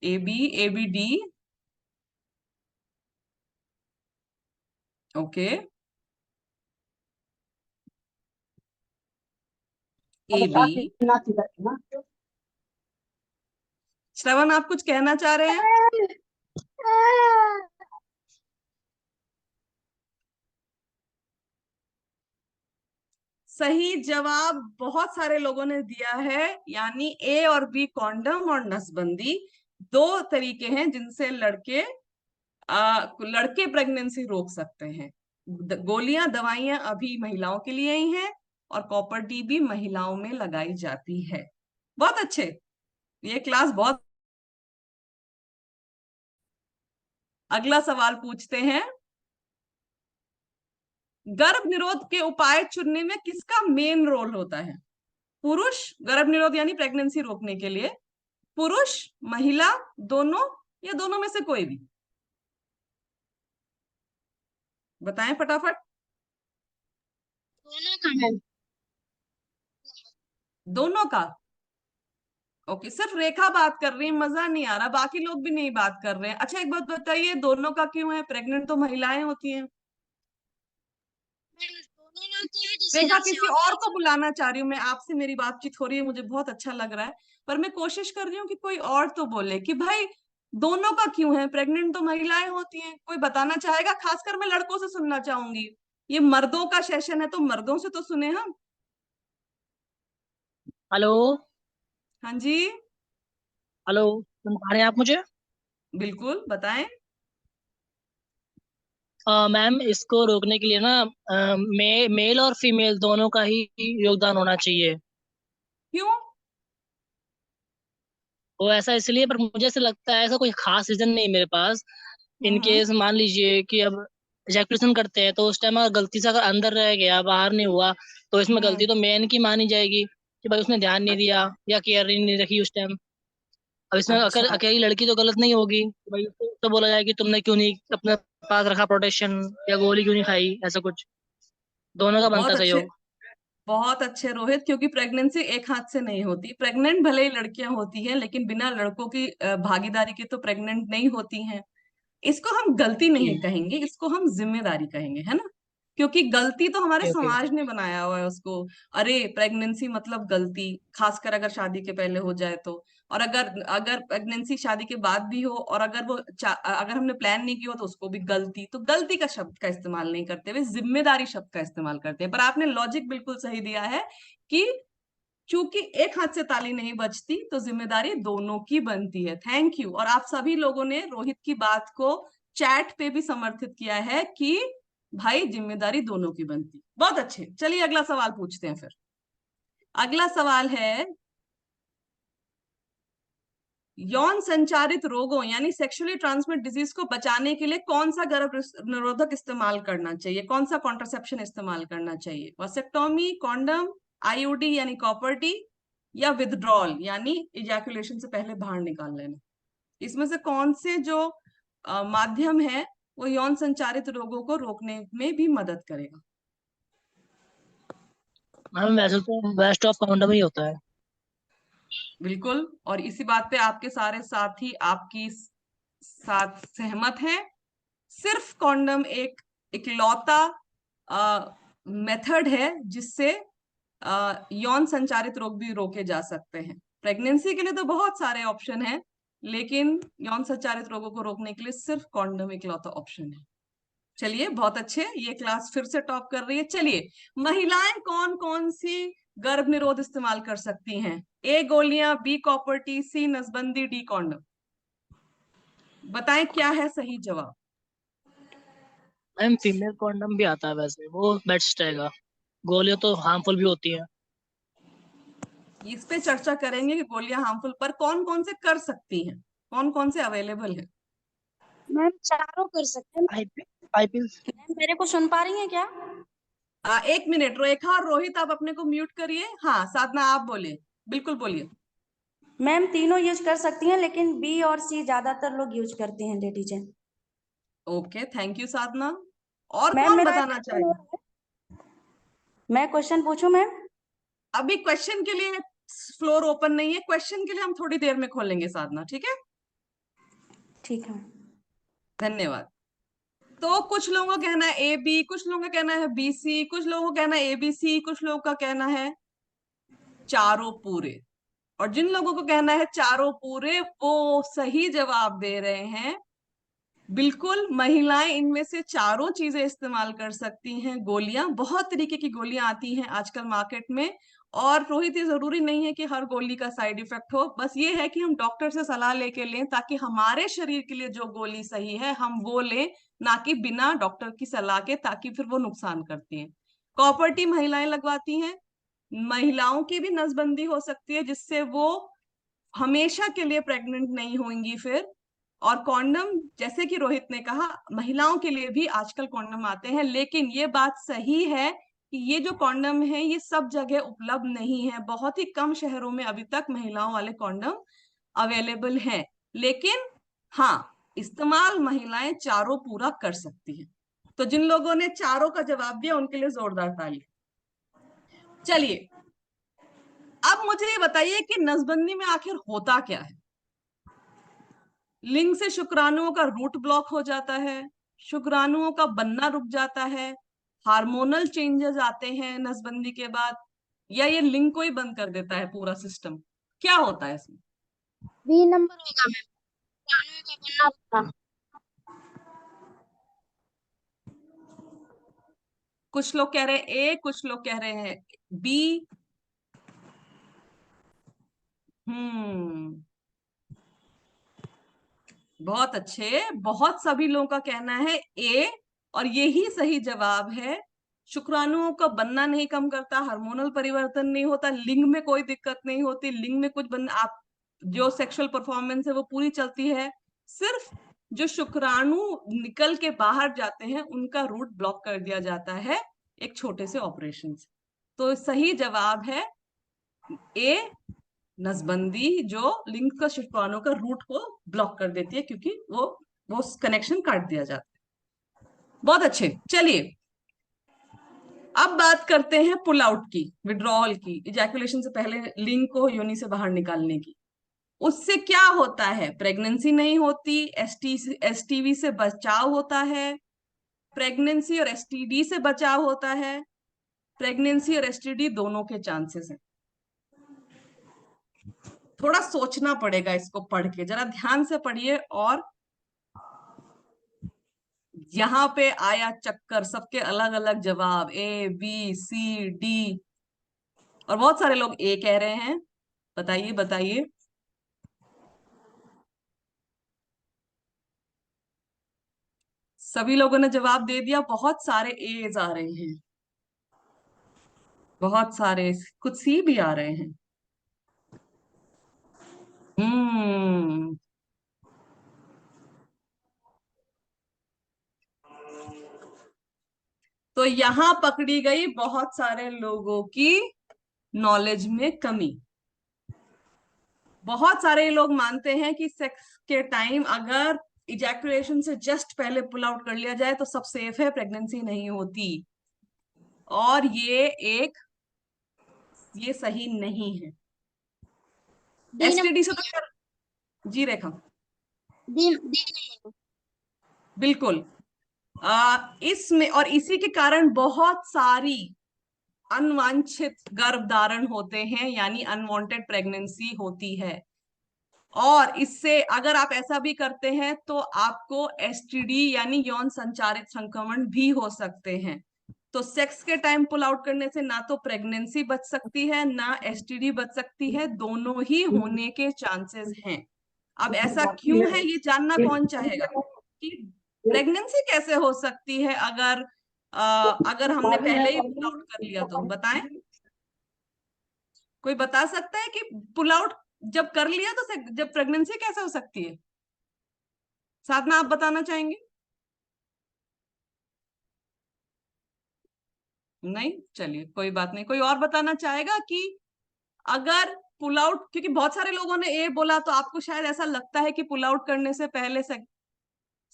A B, A B D. Okay, A B. Shravan, आप कुछ कहना चाह रहे हैं? सही जवाब बहुत सारे लोगों ने दिया है, यानी ए और बी, कॉन्डम और नसबंदी, दो तरीके हैं जिनसे लड़के प्रेगनेंसी रोक सकते हैं। गोलियां, दवाइयां अभी महिलाओं के लिए ही हैं, और कॉपर टी भी महिलाओं में लगाई जाती है। बहुत अच्छे, ये क्लास बहुत। अगला सवाल पूछते हैं। गर्भ निरोध के उपाय चुनने में किसका मेन रोल होता है? पुरुष, गर्भ निरोध यानी प्रेगनेंसी रोकने के लिए, पुरुष, महिला, दोनों, या दोनों में से कोई भी? बताएं फटाफट। दोनों का मैम। दोनों का। ओके, सिर्फ रेखा बात कर रही है, मजा नहीं आ रहा, बाकी लोग भी नहीं बात कर रहे हैं। अच्छा, एक बात बताइए, दोनों का क्यों है? प्रेग्नेंट तो महिलाएं होती हैं। मैम दोनों लोग तो है जिससे रेखा, जैसे किसी होता और है। को बुलाना चाह रही हूँ मैं, आपसे मेरी बातचीत हो रही है, मुझे बहुत अच्छा लग रहा है, पर मैं कोशिश कर रही हूँ कि कोई और तो बोले कि भाई दोनों का क्यों है? प्रेग्नेंट तो महिलाएं होती हैं, कोई बताना चाहेगा? खासकर मैं लड़कों से सुनना चाहूंगी, ये मर्दों का सेशन है तो मर्दों से तो सुने हम। हेलो। हाँ जी, हेलो, सुन पा रहे हैं आप मुझे? बिल्कुल, बताएं। मैम, इसको रोकने के लिए ना मेल और फीमेल दोनों का ही योगदान होना चाहिए। क्यों? वो ऐसा इसलिए, पर मुझे ऐसा लगता है, ऐसा कोई खास रीजन नहीं मेरे पास। इन हम्म। केस मान लीजिए कि अब इजैकुलेशन करते हैं तो उस टाइम अगर गलती से अगर अंदर रह गया, बाहर नहीं हुआ, तो इसमें हम्म। गलती तो मैन की मानी जाएगी कि भाई उसने ध्यान नहीं दिया या केयर नहीं रखी उस टाइम। अब इसमें अगर अच्छा, अकेली लड़की तो गलत नहीं होगी, भाई उसको तो बोला जाए कि तुमने क्यों नहीं अपने पास रखा प्रोटेक्शन, या गोली क्यों नहीं खाई, ऐसा कुछ। दोनों का बनता बहुत है अच्छे, सहयोग। बहुत अच्छे रोहित, क्योंकि प्रेगनेंसी एक हाथ से नहीं होती। प्रेग्नेंट भले ही लड़कियां होती हैं, लेकिन बिना लड़कों की भागीदारी के तो प्रेग्नेंट नहीं होती हैं। इसको हम गलती जी। नहीं कहेंगे, इसको हम जिम्मेदारी कहेंगे, है ना? क्योंकि गलती तो हमारे ओके ओके। समाज ने बनाया हुआ है उसको। अरे प्रेगनेंसी मतलब गलती, खासकर अगर शादी के पहले हो जाए तो। और अगर अगर प्रेगनेंसी शादी के बाद भी हो, और अगर हमने प्लान नहीं किया हो तो उसको भी गलती। तो गलती का शब्द का इस्तेमाल नहीं करते हुए जिम्मेदारी शब्द का इस्तेमाल करते हैं। पर आपने लॉजिक बिल्कुल सही दिया है कि चूंकि एक हाथ से ताली नहीं बजती, तो जिम्मेदारी दोनों की बनती है। Thank you. और आप सभी लोगों ने रोहित की बात को चैट पे भी समर्थित किया है कि भाई जिम्मेदारी दोनों की बनती। बहुत अच्छे, चलिए अगला सवाल पूछते हैं फिर। अगला सवाल है, यौन संचारित रोगों यानी सेक्सुअली ट्रांसमिट डिजीज को बचाने के लिए कौन सा गर्भ निरोधक इस्तेमाल करना चाहिए? कौन सा कॉन्ट्रासेप्शन इस्तेमाल करना चाहिए? वासेक्टोमी, कॉन्डम, आईयूडी यानी कॉपर टी, या विथड्रॉल यानी इजैकुलेशन से पहले बाहर निकाल लेना? इसमें से कौन से जो माध्यम है वो यौन संचारित रोगों को रोकने में भी मदद करेगा? मैम वैसे तो बेस्ट ऑफ काउंडम ही होता है। बिल्कुल, और इसी बात पे आपके सारे साथी आपकी साथ सहमत हैं। सिर्फ कॉन्डम एक इकलौता मेथड है जिससे यौन संचारित रोग भी रोके जा सकते हैं। प्रेगनेंसी के लिए तो बहुत सारे ऑप्शन हैं, लेकिन यौन संचारित रोगों को रोकने के लिए सिर्फ कॉन्डम इकलौता ऑप्शन है। चलिए, बहुत अच्छे, ये क्लास फिर से टॉप कर रही है। चलिए, महिलाएं कौन कौन सी गर्भ निरोध इस्तेमाल कर सकती हैं? ए गोलियां, बी कॉपर टी, सी नसबंदी, डी कॉन्डम। बताएं क्या है सही जवाब। मैम फीमेल कॉन्डम भी आता है, वैसे वो बेस्ट रहेगा। गोलियां तो हार्मफुल भी होती हैं। इस पे चर्चा करेंगे कि गोलियां हार्मफुल, पर कौन कौन से कर सकती हैं, कौन कौन से अवेलेबल है? मैम चारों कर सकते हैं। आईपीएल। मैम मेरे को सुन पा रही हैं क्या? एक मिनट, रेखा और रोहित आप अपने को म्यूट करिए। हाँ, साधना आप बोलिए, बिल्कुल बोलिए। मैम तीनों यूज कर सकती हैं, लेकिन बी और सी ज्यादातर लोग यूज करते हैं लेडीज। ओके, थैंक यू साधना। और मैम कौन मेरा बताना चाहेगा? मैं क्वेश्चन पूछूं मैम? अभी क्वेश्चन के लिए फ्लोर ओपन नहीं है, क्वेश्चन के लिए हम थोड़ी देर में खोलेंगे साधना, ठीक है? ठीक है। धन्यवाद। तो कुछ लोगों का कहना है ए बी, कुछ लोगों का कहना है बी सी, कुछ लोगों का कहना है ए बी सी, कुछ लोगों का कहना है चारों पूरे। और जिन लोगों को कहना है चारों पूरे, वो सही जवाब दे रहे हैं। बिल्कुल, महिलाएं इनमें से चारों चीजें इस्तेमाल कर सकती हैं। गोलियां, बहुत तरीके की गोलियां आती हैं आजकल मार्केट में। और रोहित, ये जरूरी नहीं है कि हर गोली का साइड इफेक्ट हो, बस ये है कि हम डॉक्टर से सलाह लेके लें, ताकि हमारे शरीर के लिए जो गोली सही है हम वो लें, ना कि बिना डॉक्टर की सलाह के, ताकि फिर वो नुकसान करती हैं। कॉपर टी महिलाएं लगवाती हैं। महिलाओं की भी नसबंदी हो सकती है, जिससे वो हमेशा के लिए प्रेग्नेंट नहीं होंगी फिर। और कॉन्डम, जैसे कि रोहित ने कहा, महिलाओं के लिए भी आजकल कॉन्डम आते हैं, लेकिन ये बात सही है कि ये जो कॉन्डम है ये सब जगह उपलब्ध नहीं है। बहुत ही कम शहरों में अभी तक महिलाओं वाले कॉन्डम अवेलेबल हैं। लेकिन हाँ, इस्तेमाल महिलाएं चारों पूरा कर सकती हैं। तो जिन लोगों ने चारों का जवाब दिया उनके लिए जोरदार ताली। चलिए, अब मुझे ये बताइए कि नसबंदी में आखिर होता क्या है? लिंग से शुक्राणुओं का रूट ब्लॉक हो जाता है, शुक्राणुओं का बनना रुक जाता है, हार्मोनल चेंजेस आते हैं नसबंदी के बाद, या ये लिंग को ही बंद कर देता है पूरा सिस्टम? क्या होता है इसमें? बी नंबर होगा मैम, कानून का बनना होगा। कुछ लोग कह रहे हैं ए, कुछ लोग कह रहे हैं बी। हम्म, बहुत अच्छे, बहुत सभी लोगों का कहना है ए, और यही सही जवाब है। शुक्राणुओं का बनना नहीं कम करता, हार्मोनल परिवर्तन नहीं होता, लिंग में कोई दिक्कत नहीं होती, लिंग में कुछ बन आप जो सेक्सुअल परफॉर्मेंस है वो पूरी चलती है। सिर्फ जो शुक्राणु निकल के बाहर जाते हैं उनका रूट ब्लॉक कर दिया जाता है एक छोटे से ऑपरेशन से। तो सही जवाब है ए, नसबंदी जो लिंग का शुक्राणु का रूट को ब्लॉक कर देती है, क्योंकि वो कनेक्शन काट दिया जाता है। बहुत अच्छे, चलिए अब बात करते हैं पुल आउट की, विड्रॉल की, इजैकुलेशन से पहले लिंग को योनि से बाहर निकालने की। उससे क्या होता है? प्रेगनेंसी नहीं होती, एसटीवी से बचाव होता है, प्रेगनेंसी और एसटीडी से बचाव होता है, प्रेगनेंसी और एसटीडी दोनों के चांसेस हैं। थोड़ा सोचना पड़ेगा इसको पढ़ के, जरा ध्यान से पढ़िए। और यहाँ पे आया चक्कर, सबके अलग अलग जवाब, ए बी सी डी, और बहुत सारे लोग ए कह रहे हैं। बताइए बताइए। सभी लोगों ने जवाब दे दिया, बहुत सारे एज आ रहे हैं, बहुत सारे, कुछ सी भी आ रहे हैं। हम्म, तो यहां पकड़ी गई बहुत सारे लोगों की नॉलेज में कमी। बहुत सारे लोग मानते हैं कि सेक्स के टाइम अगर इजैकुलेशन से जस्ट पहले पुल आउट कर लिया जाए तो सब सेफ है, प्रेगनेंसी नहीं होती। और ये सही नहीं है। डी एसटीडी से तो नंबर, खैर, जी रेखा, डी डी नंबर। बिल्कुल। इसमें और इसी के कारण बहुत सारी अनवांछित गर्भधारण होते हैं, यानी अनवांटेड प्रेगनेंसी होती है। और इससे अगर आप ऐसा भी करते हैं तो आपको एसटीडी यानी यौन संचारित संक्रमण भी हो सकते हैं। तो सेक्स के टाइम पुल आउट करने से ना तो प्रेगनेंसी बच सकती है, ना एसटीडी बच सकती है, दोनों ही होने के चांसेस हैं। अब ऐसा क्यों है, ये जानना कौन चाहेगा कि प्रेगनेंसी कैसे हो सकती है अगर हमने पहले ही पुल आउट कर लिया? तो बताएं, कोई बता सकता है कि पुल आउट जब कर लिया तो जब प्रेगनेंसी कैसे हो सकती है? साधना, आप बताना चाहेंगे? नहीं, चलिए कोई बात नहीं। कोई और बताना चाहेगा कि अगर पुल आउट, क्योंकि बहुत सारे लोगों ने ए बोला तो आपको शायद ऐसा लगता है कि पुल आउट करने से पहले से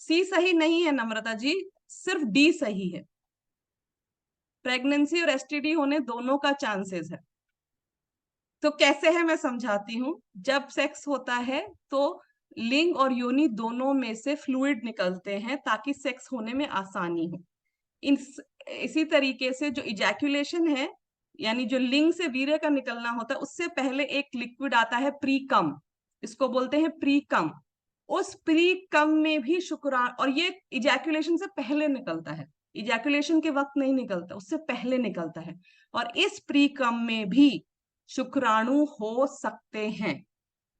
सी सही नहीं है नम्रता जी, सिर्फ डी सही है। प्रेगनेंसी और एसटीडी होने दोनों का चांसेस है। तो कैसे है मैं समझाती हूँ। जब सेक्स होता है तो लिंग और योनि दोनों में से फ्लूइड निकलते हैं ताकि सेक्स होने में आसानी हो। इसी तरीके से जो इजैक्यूलेशन है, यानी जो लिंग से वीर्य का निकलना होता है, उससे पहले एक लिक्विड आता है प्रीकम, इसको बोलते हैं प्रीकम। उस प्रीकम में भी शुक्राणु, और ये इजैक्यूलेशन से पहले निकलता है, इजैक्यूलेशन के वक्त नहीं निकलता, उससे पहले निकलता है। और इस प्रीकम में भी शुक्राणु हो सकते हैं,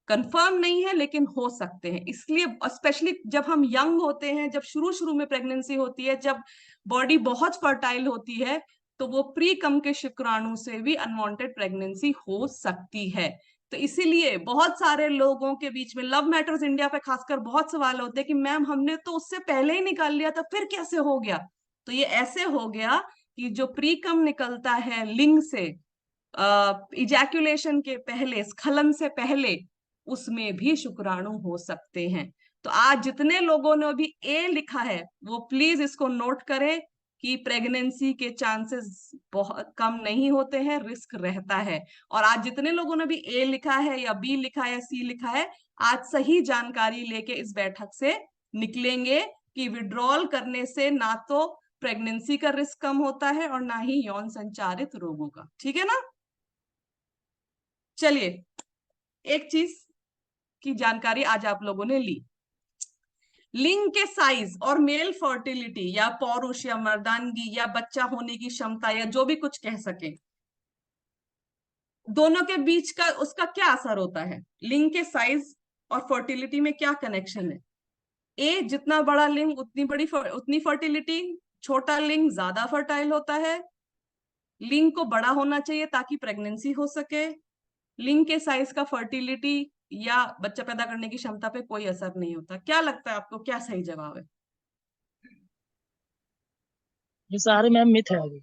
कंफर्म नहीं है लेकिन हो सकते हैं। इसलिए स्पेशली जब हम यंग होते हैं, जब शुरू शुरू में प्रेगनेंसी होती है, जब बॉडी बहुत फर्टाइल होती है, तो वो प्री कम के शुक्राणु से भी अनवांटेड प्रेगनेंसी हो सकती है। तो इसीलिए बहुत सारे लोगों के बीच में लव मैटर्स इंडिया पे खासकर बहुत सवाल होते हैं कि मैम हमने तो उससे पहले ही निकाल लिया था, फिर कैसे हो गया। तो ये ऐसे हो गया कि जो प्री कम निकलता है लिंग से इजैक्यूलेशन के पहले, स्खलन से पहले, उसमें भी शुक्राणु हो सकते हैं। तो आज जितने लोगों ने अभी ए लिखा है वो प्लीज इसको नोट करें कि प्रेगनेंसी के चांसेस बहुत कम नहीं होते हैं, रिस्क रहता है। और आज जितने लोगों ने भी ए लिखा है या बी लिखा है या सी लिखा है, आज सही जानकारी लेके इस बैठक से निकलेंगे कि विड्रॉल करने से ना तो प्रेगनेंसी का रिस्क कम होता है और ना ही यौन संचारित रोगों का। ठीक है ना। चलिए, एक चीज की जानकारी आज आप लोगों ने ली, लिंग के साइज और मेल फर्टिलिटी या पौरुष या मर्दानगी या बच्चा होने की क्षमता या जो भी कुछ कह सके, दोनों के बीच का उसका क्या असर होता है। लिंग के साइज और फर्टिलिटी में क्या कनेक्शन है। ए जितना बड़ा लिंग उतनी फर्टिलिटी, छोटा लिंग ज्यादा फर्टाइल होता है। लिंग को बड़ा होना चाहिए ताकि प्रेगनेंसी हो सके। लिंग के साइज का फर्टिलिटी या बच्चा पैदा करने की क्षमता पे कोई असर नहीं होता। क्या लगता है आपको, क्या सही जवाब है। ये सारे मैम मिथ है अभी,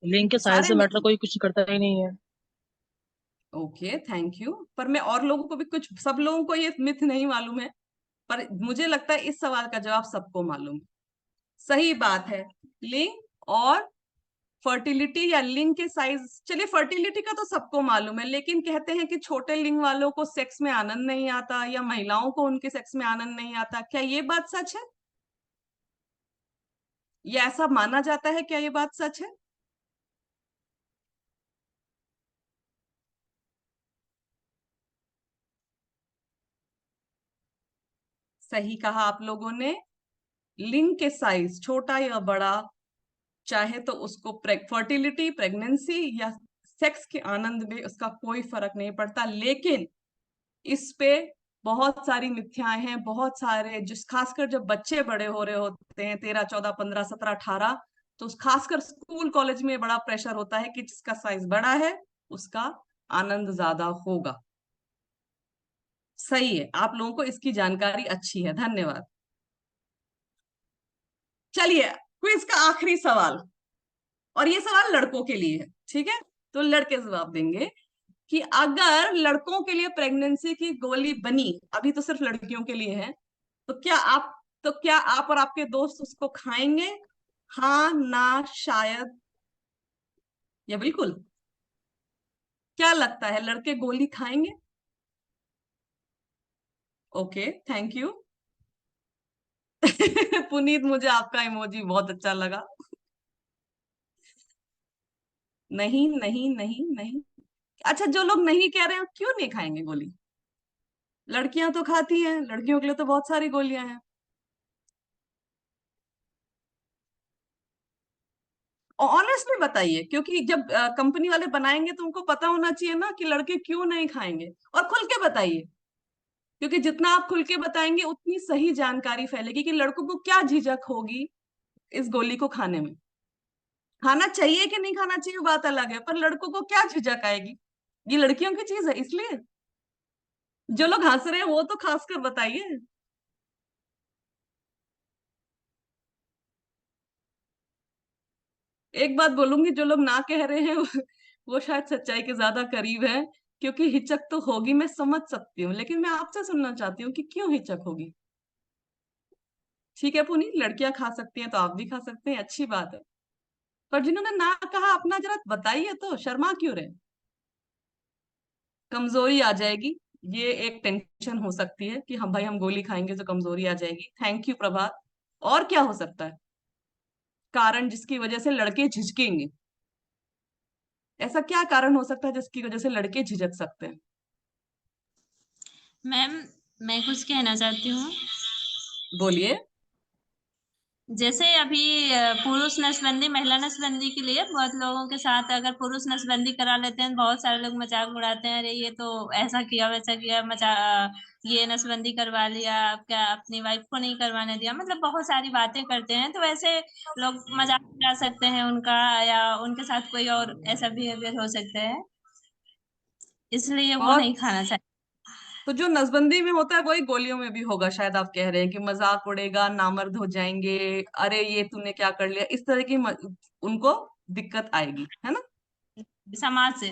लिंक के साइज सारे से मैटर कोई कुछ करता ही नहीं है। Okay, thank you. पर मैं और लोगों को भी कुछ, सब लोगों को ये मिथ नहीं मालूम है, पर मुझे लगता है इस सवाल का जवाब सबको मालूम है। सही बात है, लिंग और फर्टिलिटी या लिंग के साइज। चलिए, फर्टिलिटी का तो सबको मालूम है, लेकिन कहते हैं कि छोटे लिंग वालों को सेक्स में आनंद नहीं आता या महिलाओं को उनके सेक्स में आनंद नहीं आता। क्या ये बात सच है? ये ऐसा माना जाता है, क्या ये बात सच है? सही कहा आप लोगों ने। लिंग के साइज छोटा या बड़ा, चाहे तो उसको फर्टिलिटी, प्रेगनेंसी या सेक्स के आनंद में उसका कोई फर्क नहीं पड़ता। लेकिन इस पे बहुत सारी मिथ्याएं हैं, बहुत सारे, जिस खासकर जब बच्चे बड़े हो रहे होते हैं, 13, 14, 15, 17, 18, तो खासकर स्कूल कॉलेज में बड़ा प्रेशर होता है कि जिसका साइज बड़ा है उसका आनंद ज्यादा होगा। सही है, आप लोगों को इसकी जानकारी अच्छी है, धन्यवाद। चलिए, क्विज का आखिरी सवाल, और ये सवाल लड़कों के लिए है, ठीक है। तो लड़के जवाब देंगे कि अगर लड़कों के लिए प्रेगनेंसी की गोली बनी, अभी तो सिर्फ लड़कियों के लिए है, तो क्या आप और आपके दोस्त उसको खाएंगे? हाँ, ना, शायद या बिल्कुल। क्या लगता है, लड़के गोली खाएंगे? Okay, thank you. पुनीत, मुझे आपका इमोजी बहुत अच्छा लगा। नहीं नहीं नहीं नहीं। अच्छा, जो लोग नहीं कह रहे हैं क्यों नहीं खाएंगे गोली? लड़कियां तो खाती हैं, लड़कियों के लिए तो बहुत सारी गोलियां हैं। ऑनेस्टली बताइए, क्योंकि जब कंपनी वाले बनाएंगे तो उनको पता होना चाहिए ना कि लड़के क्यों नहीं खाएंगे। और खुल के बताइए, क्योंकि जितना आप खुल के बताएंगे उतनी सही जानकारी फैलेगी कि लड़कों को क्या झिझक होगी इस गोली को खाने में। खाना चाहिए कि नहीं खाना चाहिए बात अलग है, पर लड़कों को क्या झिझक आएगी? ये लड़कियों की चीज है, इसलिए। जो लोग हंस रहे हैं वो तो खासकर बताइए। एक बात बोलूंगी, जो लोग ना कह रहे हैं वो शायद सच्चाई के ज्यादा करीब है, क्योंकि हिचक तो होगी, मैं समझ सकती हूँ, लेकिन मैं आपसे सुनना चाहती हूँ कि क्यों हिचक होगी। ठीक है पुनी, लड़कियां खा सकती हैं तो आप भी खा सकते हैं, अच्छी बात है, पर जिन्होंने ना कहा अपना जरा बताइए तो, शर्मा क्यों रहे। कमजोरी आ जाएगी, ये एक टेंशन हो सकती है कि हम भाई हम गोली खाएंगे तो कमजोरी आ जाएगी। थैंक यू प्रभात। और क्या हो सकता है कारण जिसकी वजह से लड़के झिझकेंगे? ऐसा क्या कारण हो सकता है जिसकी वजह से लड़के झिझक सकते हैं? मैम, मैं कुछ कहना चाहती हूँ। बोलिए। जैसे अभी पुरुष नसबंदी महिला नसबंदी के लिए बहुत लोगों के साथ अगर पुरुष नसबंदी करा लेते हैं, बहुत सारे लोग मजाक उड़ाते हैं, अरे ये तो ऐसा किया वैसा किया, ये नसबंदी करवा लिया, क्या अपनी वाइफ को नहीं करवाने दिया, मतलब बहुत सारी बातें करते हैं। तो ऐसे लोग मजाक उड़ा सकते हैं उनका, या उनके साथ कोई और ऐसा बिहेवियर हो सकता है, इसलिए वो बहुत। नहीं खाना चाहिए। तो जो नसबंदी में होता है वही गोलियों में भी होगा शायद, आप कह रहे हैं कि मजाक उड़ेगा, नामर्द हो जाएंगे, अरे ये तूने क्या कर लिया, इस तरह की उनको दिक्कत आएगी, है ना? समाज से।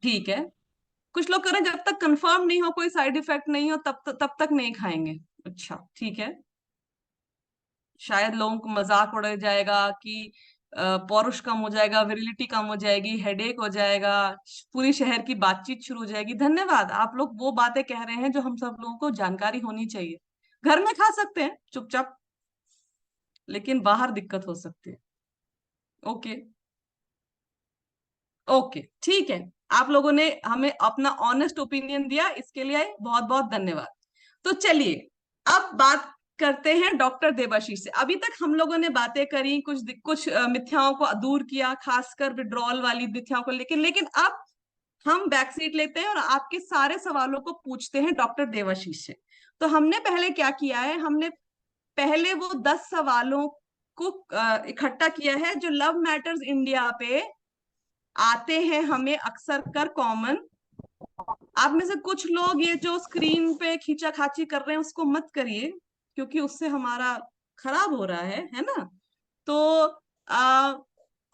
ठीक है, कुछ लोग करें जब तक कंफर्म नहीं हो, कोई साइड इफेक्ट नहीं हो, तब तक नहीं खाएंगे। अच्छा ठीक है, शायद लोगों को मजाक उड़ जाएगा कि पौरुष कम हो जाएगा, विरिलिटी कम हो जाएगी, हेडेक हो जाएगा, पूरी शहर की बातचीत शुरू हो जाएगी। धन्यवाद, आप लोग वो बातें कह रहे हैं जो हम सब लोगों को जानकारी होनी चाहिए। घर में खा सकते हैं चुपचाप, लेकिन बाहर दिक्कत हो सकती है। ओके ओके ठीक है, आप लोगों ने हमें अपना ऑनेस्ट ओपिनियन दिया, इसके लिए बहुत बहुत धन्यवाद। तो चलिए अब बात करते हैं डॉक्टर देबाशीष से। अभी तक हम लोगों ने बातें करी, कुछ मिथ्याओं को दूर किया, खासकर विड्रॉल वाली मिथ्याओं को, लेकिन अब हम बैक सीट लेते हैं और आपके सारे सवालों को पूछते हैं डॉक्टर देवाशीष से। तो हमने पहले क्या किया है, हमने पहले वो 10 सवालों को इकट्ठा किया है जो लव मैटर्स इंडिया पे आते हैं हमें अक्सर कर कॉमन। आप में से कुछ लोग ये जो स्क्रीन पे खींचा खाची कर रहे हैं उसको मत करिए, क्योंकि उससे हमारा खराब हो रहा है ना? तो आ,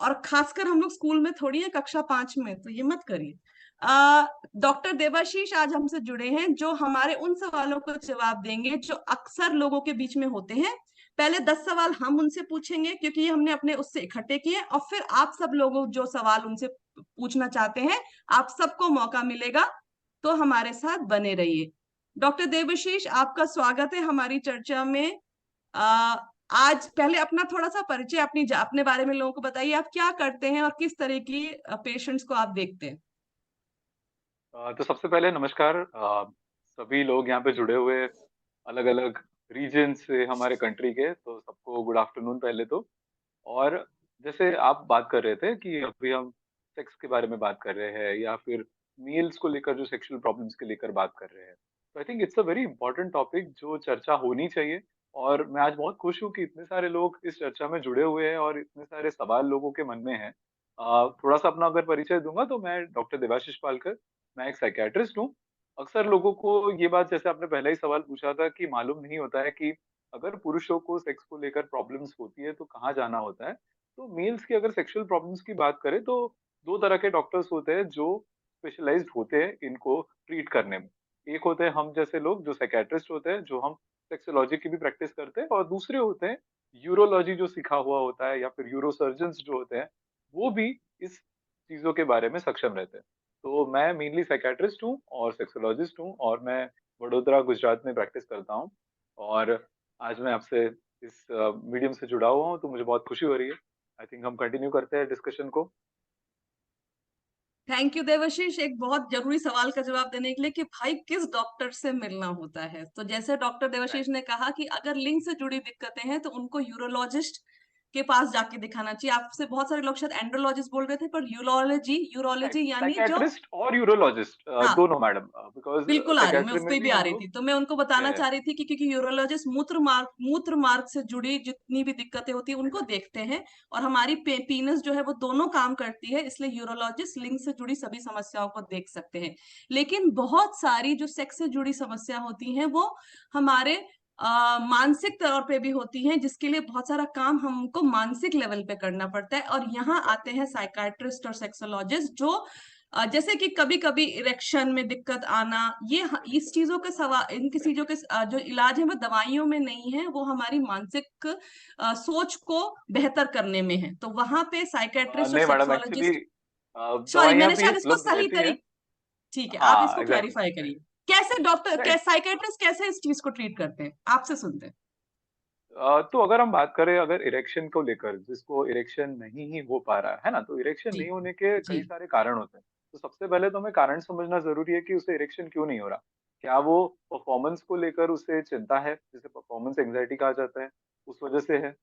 और खासकर हम लोग स्कूल में थोड़ी है, कक्षा 5 में, तो ये मत करिए। डॉक्टर देवाशीष आज हमसे जुड़े हैं जो हमारे उन सवालों को जवाब देंगे जो अक्सर लोगों के बीच में होते हैं। पहले 10 सवाल हम उनसे पूछेंगे क्योंकि ये हमने अपने उससे इकट्ठे किए, और फिर आप सब लोग जो सवाल उनसे पूछना चाहते हैं, आप सबको मौका मिलेगा, तो हमारे साथ बने रहिए। डॉक्टर देवाशीष, आपका स्वागत है हमारी चर्चा में। आज पहले अपना थोड़ा सा परिचय अपने बारे में लोगों को बताइए, आप क्या करते हैं और किस तरह की पेशेंट्स को आप देखते हैं। तो सबसे पहले नमस्कार सभी लोग यहाँ पे जुड़े हुए अलग अलग रीजन से हमारे कंट्री के, तो सबको गुड आफ्टरनून पहले तो। और जैसे आप बात कर रहे थे कि अभी हम सेक्स के बारे में बात कर रहे हैं या फिर मील्स को लेकर जो सेक्सुअल प्रॉब्लम्स के लेकर बात कर रहे हैं, तो I think it's a very important topic जो चर्चा होनी चाहिए। और मैं आज बहुत खुश हूँ कि इतने सारे लोग इस चर्चा में जुड़े हुए हैं और इतने सारे सवाल लोगों के मन में हैं। थोड़ा सा अपना अगर परिचय दूंगा तो मैं डॉक्टर देवाशीष पालकर, मैं एक साइकियाट्रिस्ट हूँ। अक्सर लोगों को ये बात, जैसे आपने पहला ही सवाल पूछा था, कि मालूम नहीं होता है कि अगर पुरुषों को सेक्स को लेकर प्रॉब्लम्स होती है तो कहाँ जाना होता है। तो मेल्स की अगर सेक्सुअल प्रॉब्लम्स की बात करें तो दो तरह के डॉक्टर्स होते हैं जो स्पेशलाइज्ड होते हैं इनको ट्रीट करने में। एक होते हैं हम जैसे लोग जो साइकियाट्रिस्ट होते हैं, जो हम सेक्सोलॉजी की भी प्रैक्टिस करते हैं, और दूसरे होते हैं यूरोलॉजी जो सीखा हुआ होता है, या फिर यूरो सर्जन्स जो होते हैं, वो भी इस चीजों के बारे में सक्षम रहते हैं। तो मैं मेनली साइकियाट्रिस्ट हूँ और सेक्सोलॉजिस्ट हूँ, और मैं वडोदरा गुजरात में प्रैक्टिस करता हूँ। और आज मैं आपसे इस मीडियम से जुड़ा हुआ हूँ, तो मुझे बहुत खुशी हो रही है। आई थिंक हम कंटिन्यू करते हैं डिस्कशन को। थैंक यू देवाशीष, एक बहुत जरूरी सवाल का जवाब देने के लिए कि भाई किस डॉक्टर से मिलना होता है। तो जैसे डॉक्टर देवाशीष ने कहा कि अगर लिंग से जुड़ी दिक्कतें हैं तो उनको यूरोलॉजिस्ट के पास जाके दिखाना चाहिए। आपसे बहुत सारे लोग शायद एंड्रोलॉजिस्ट बोल रहे थे, पर यूरोलॉजी यूरोलॉजी यानी जो, साइकियाट्रिस्ट और यूरोलॉजिस्ट हाँ दोनों मैडम, बिकॉज बिल्कुल आ रही, मैं उस साइकियाट्री में पे भी भी आ हम रही लोग। थी। तो मैं उनको बताना चाह यस। रही थी कि क्योंकि यूरोलॉजिस्ट मूत्र मार्ग से जुड़ी जितनी भी दिक्कतें होती है उनको देखते हैं, और हमारी पीनस जो है वो दोनों काम करती है, इसलिए यूरोलॉजिस्ट लिंग से जुड़ी सभी समस्याओं को देख सकते हैं। लेकिन बहुत सारी जो सेक्स से जुड़ी समस्या होती हैं वो हमारे मानसिक तौर पे भी होती हैं, जिसके लिए बहुत सारा काम हमको मानसिक लेवल पे करना पड़ता है। और यहाँ आते हैं साइकाइट्रिस्ट और सेक्सोलॉजिस्ट, जो जैसे कि कभी कभी इरेक्शन में दिक्कत आना, इस चीजों के सवाल, इनकी चीजों के जो इलाज है वो दवाइयों में नहीं है, वो हमारी मानसिक सोच को बेहतर करने में है। तो वहां पे साइकाइट्रिस्ट और नहीं मैडम, एक्चुअली सेक्सोलॉजिस्ट, सॉरी दवाइयाँ मैंने भी शायद इसको उपलब्ध सही रहती करी। हैं। ठीक है, आप हाँ इसको एग्जैक्टली। क्लैरिफाई करिए, कैसे डॉक्टर, राइट। साइकाइट्रिस्ट कैसे इस चीज को ट्रीट करते हैं, आपसे सुनते हैं। तो अगर हम बात करें अगर इरेक्शन को लेकर, जिसको इरेक्शन नहीं ही हो पा रहा है ना, तो इरेक्शन जी नहीं होने के जी कई सारे कारण होते हैं। तो सबसे पहले तो हमें कारण समझना जरूरी है कि उसे इरेक्शन क्यों नहीं हो रहा। क्या वो परफॉर्मेंस को लेकर उसे चिंता है, जिसे परफॉर्मेंस एंजाइटी कहा जाता है, उस वजह से है?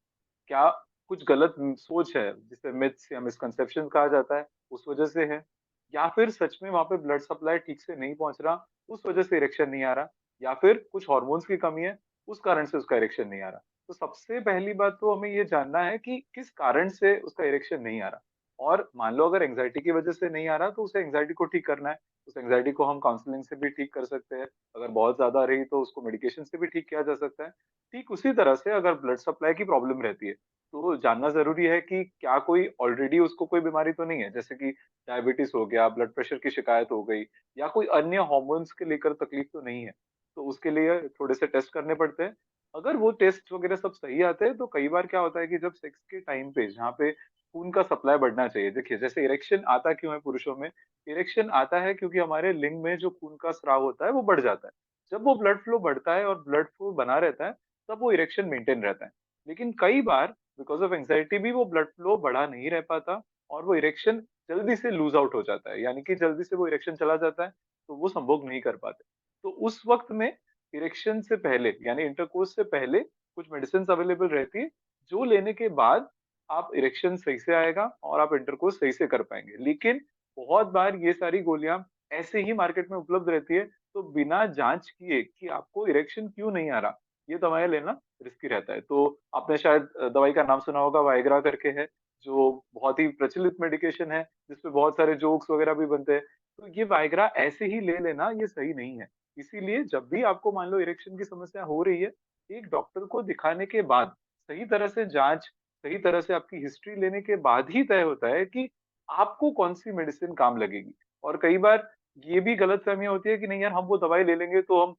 क्या कुछ गलत सोच है, जिसे मिथ्स या मिसकंसेप्शन कहा जाता है, उस वजह से है? या फिर सच में वहां पे ब्लड सप्लाई ठीक से नहीं पहुंच रहा, उस वजह से इरेक्शन नहीं आ रहा? या फिर कुछ हार्मोन्स की कमी है, उस कारण से उसका इरेक्शन नहीं आ रहा? तो सबसे पहली बात तो हमें ये जानना है कि किस कारण से उसका इरेक्शन नहीं आ रहा। और मान लो अगर एंजाइटी की वजह से नहीं आ रहा, तो उसे एंजाइटी को ठीक करना है। उस एंजाइटी को हम काउंसलिंग से भी ठीक कर सकते हैं। अगर बहुत ज्यादा रही तो उसको मेडिकेशन से भी ठीक किया जा सकता है। ठीक उसी तरह से अगर ब्लड सप्लाई की प्रॉब्लम रहती है, तो जानना जरूरी है कि क्या कोई ऑलरेडी उसको कोई बीमारी तो नहीं है, जैसे कि डायबिटीज हो गया, ब्लड प्रेशर की शिकायत हो गई, या कोई अन्य हार्मोन्स के लेकर तकलीफ तो नहीं है। तो उसके लिए थोड़े से टेस्ट करने पड़ते हैं। अगर वो टेस्ट वगैरह सब सही आते हैं, तो कई बार क्या होता है कि जब सेक्स के टाइम पे जहाँ पे खून का सप्लाई बढ़ना चाहिए, देखिए जैसे इरेक्शन आता क्यों है पुरुषों में? इरेक्शन आता है क्योंकि हमारे लिंग में जो खून का स्राव होता है वो बढ़ जाता है। जब वो ब्लड फ्लो बढ़ता है और ब्लड फ्लो बना रहता है, तब वो इरेक्शन मेंटेन रहता है। लेकिन कई बार बिकॉज ऑफ एंजाइटी भी वो ब्लड फ्लो बढ़ा नहीं रह पाता, और वो इरेक्शन जल्दी से लूज आउट हो जाता है, यानी कि जल्दी से वो इरेक्शन चला जाता है, तो वो संभोग नहीं कर पाते। तो उस वक्त में इरेक्शन से पहले यानी इंटरकोर्स से पहले कुछ मेडिसिन अवेलेबल रहती है, जो लेने के बाद आप इरेक्शन सही से आएगा और आप इंटरकोर्स सही से कर पाएंगे। लेकिन बहुत बार ये सारी गोलियां ऐसे ही मार्केट में उपलब्ध रहती है, तो बिना जांच किए कि आपको इरेक्शन क्यों नहीं आ रहा, ये दवाएं लेना रिस्की रहता है। तो आपने शायद दवाई का नाम सुना होगा, वाइग्रा करके है, जो बहुत ही प्रचलित मेडिकेशन है, जिसपे बहुत सारे जोक्स वगैरह भी बनते हैं। तो ये वाइग्रा ऐसे ही ले लेना ये सही नहीं है। इसीलिए जब भी आपको मान लो इरेक्शन की समस्या हो रही है, एक डॉक्टर को दिखाने के बाद, सही तरह से जांच, सही तरह से आपकी हिस्ट्री लेने के बाद ही तय होता है कि आपको कौन सी मेडिसिन काम लगेगी। और कई बार ये भी गलतफहमी होती है कि नहीं यार, हम वो दवाई ले लेंगे तो हम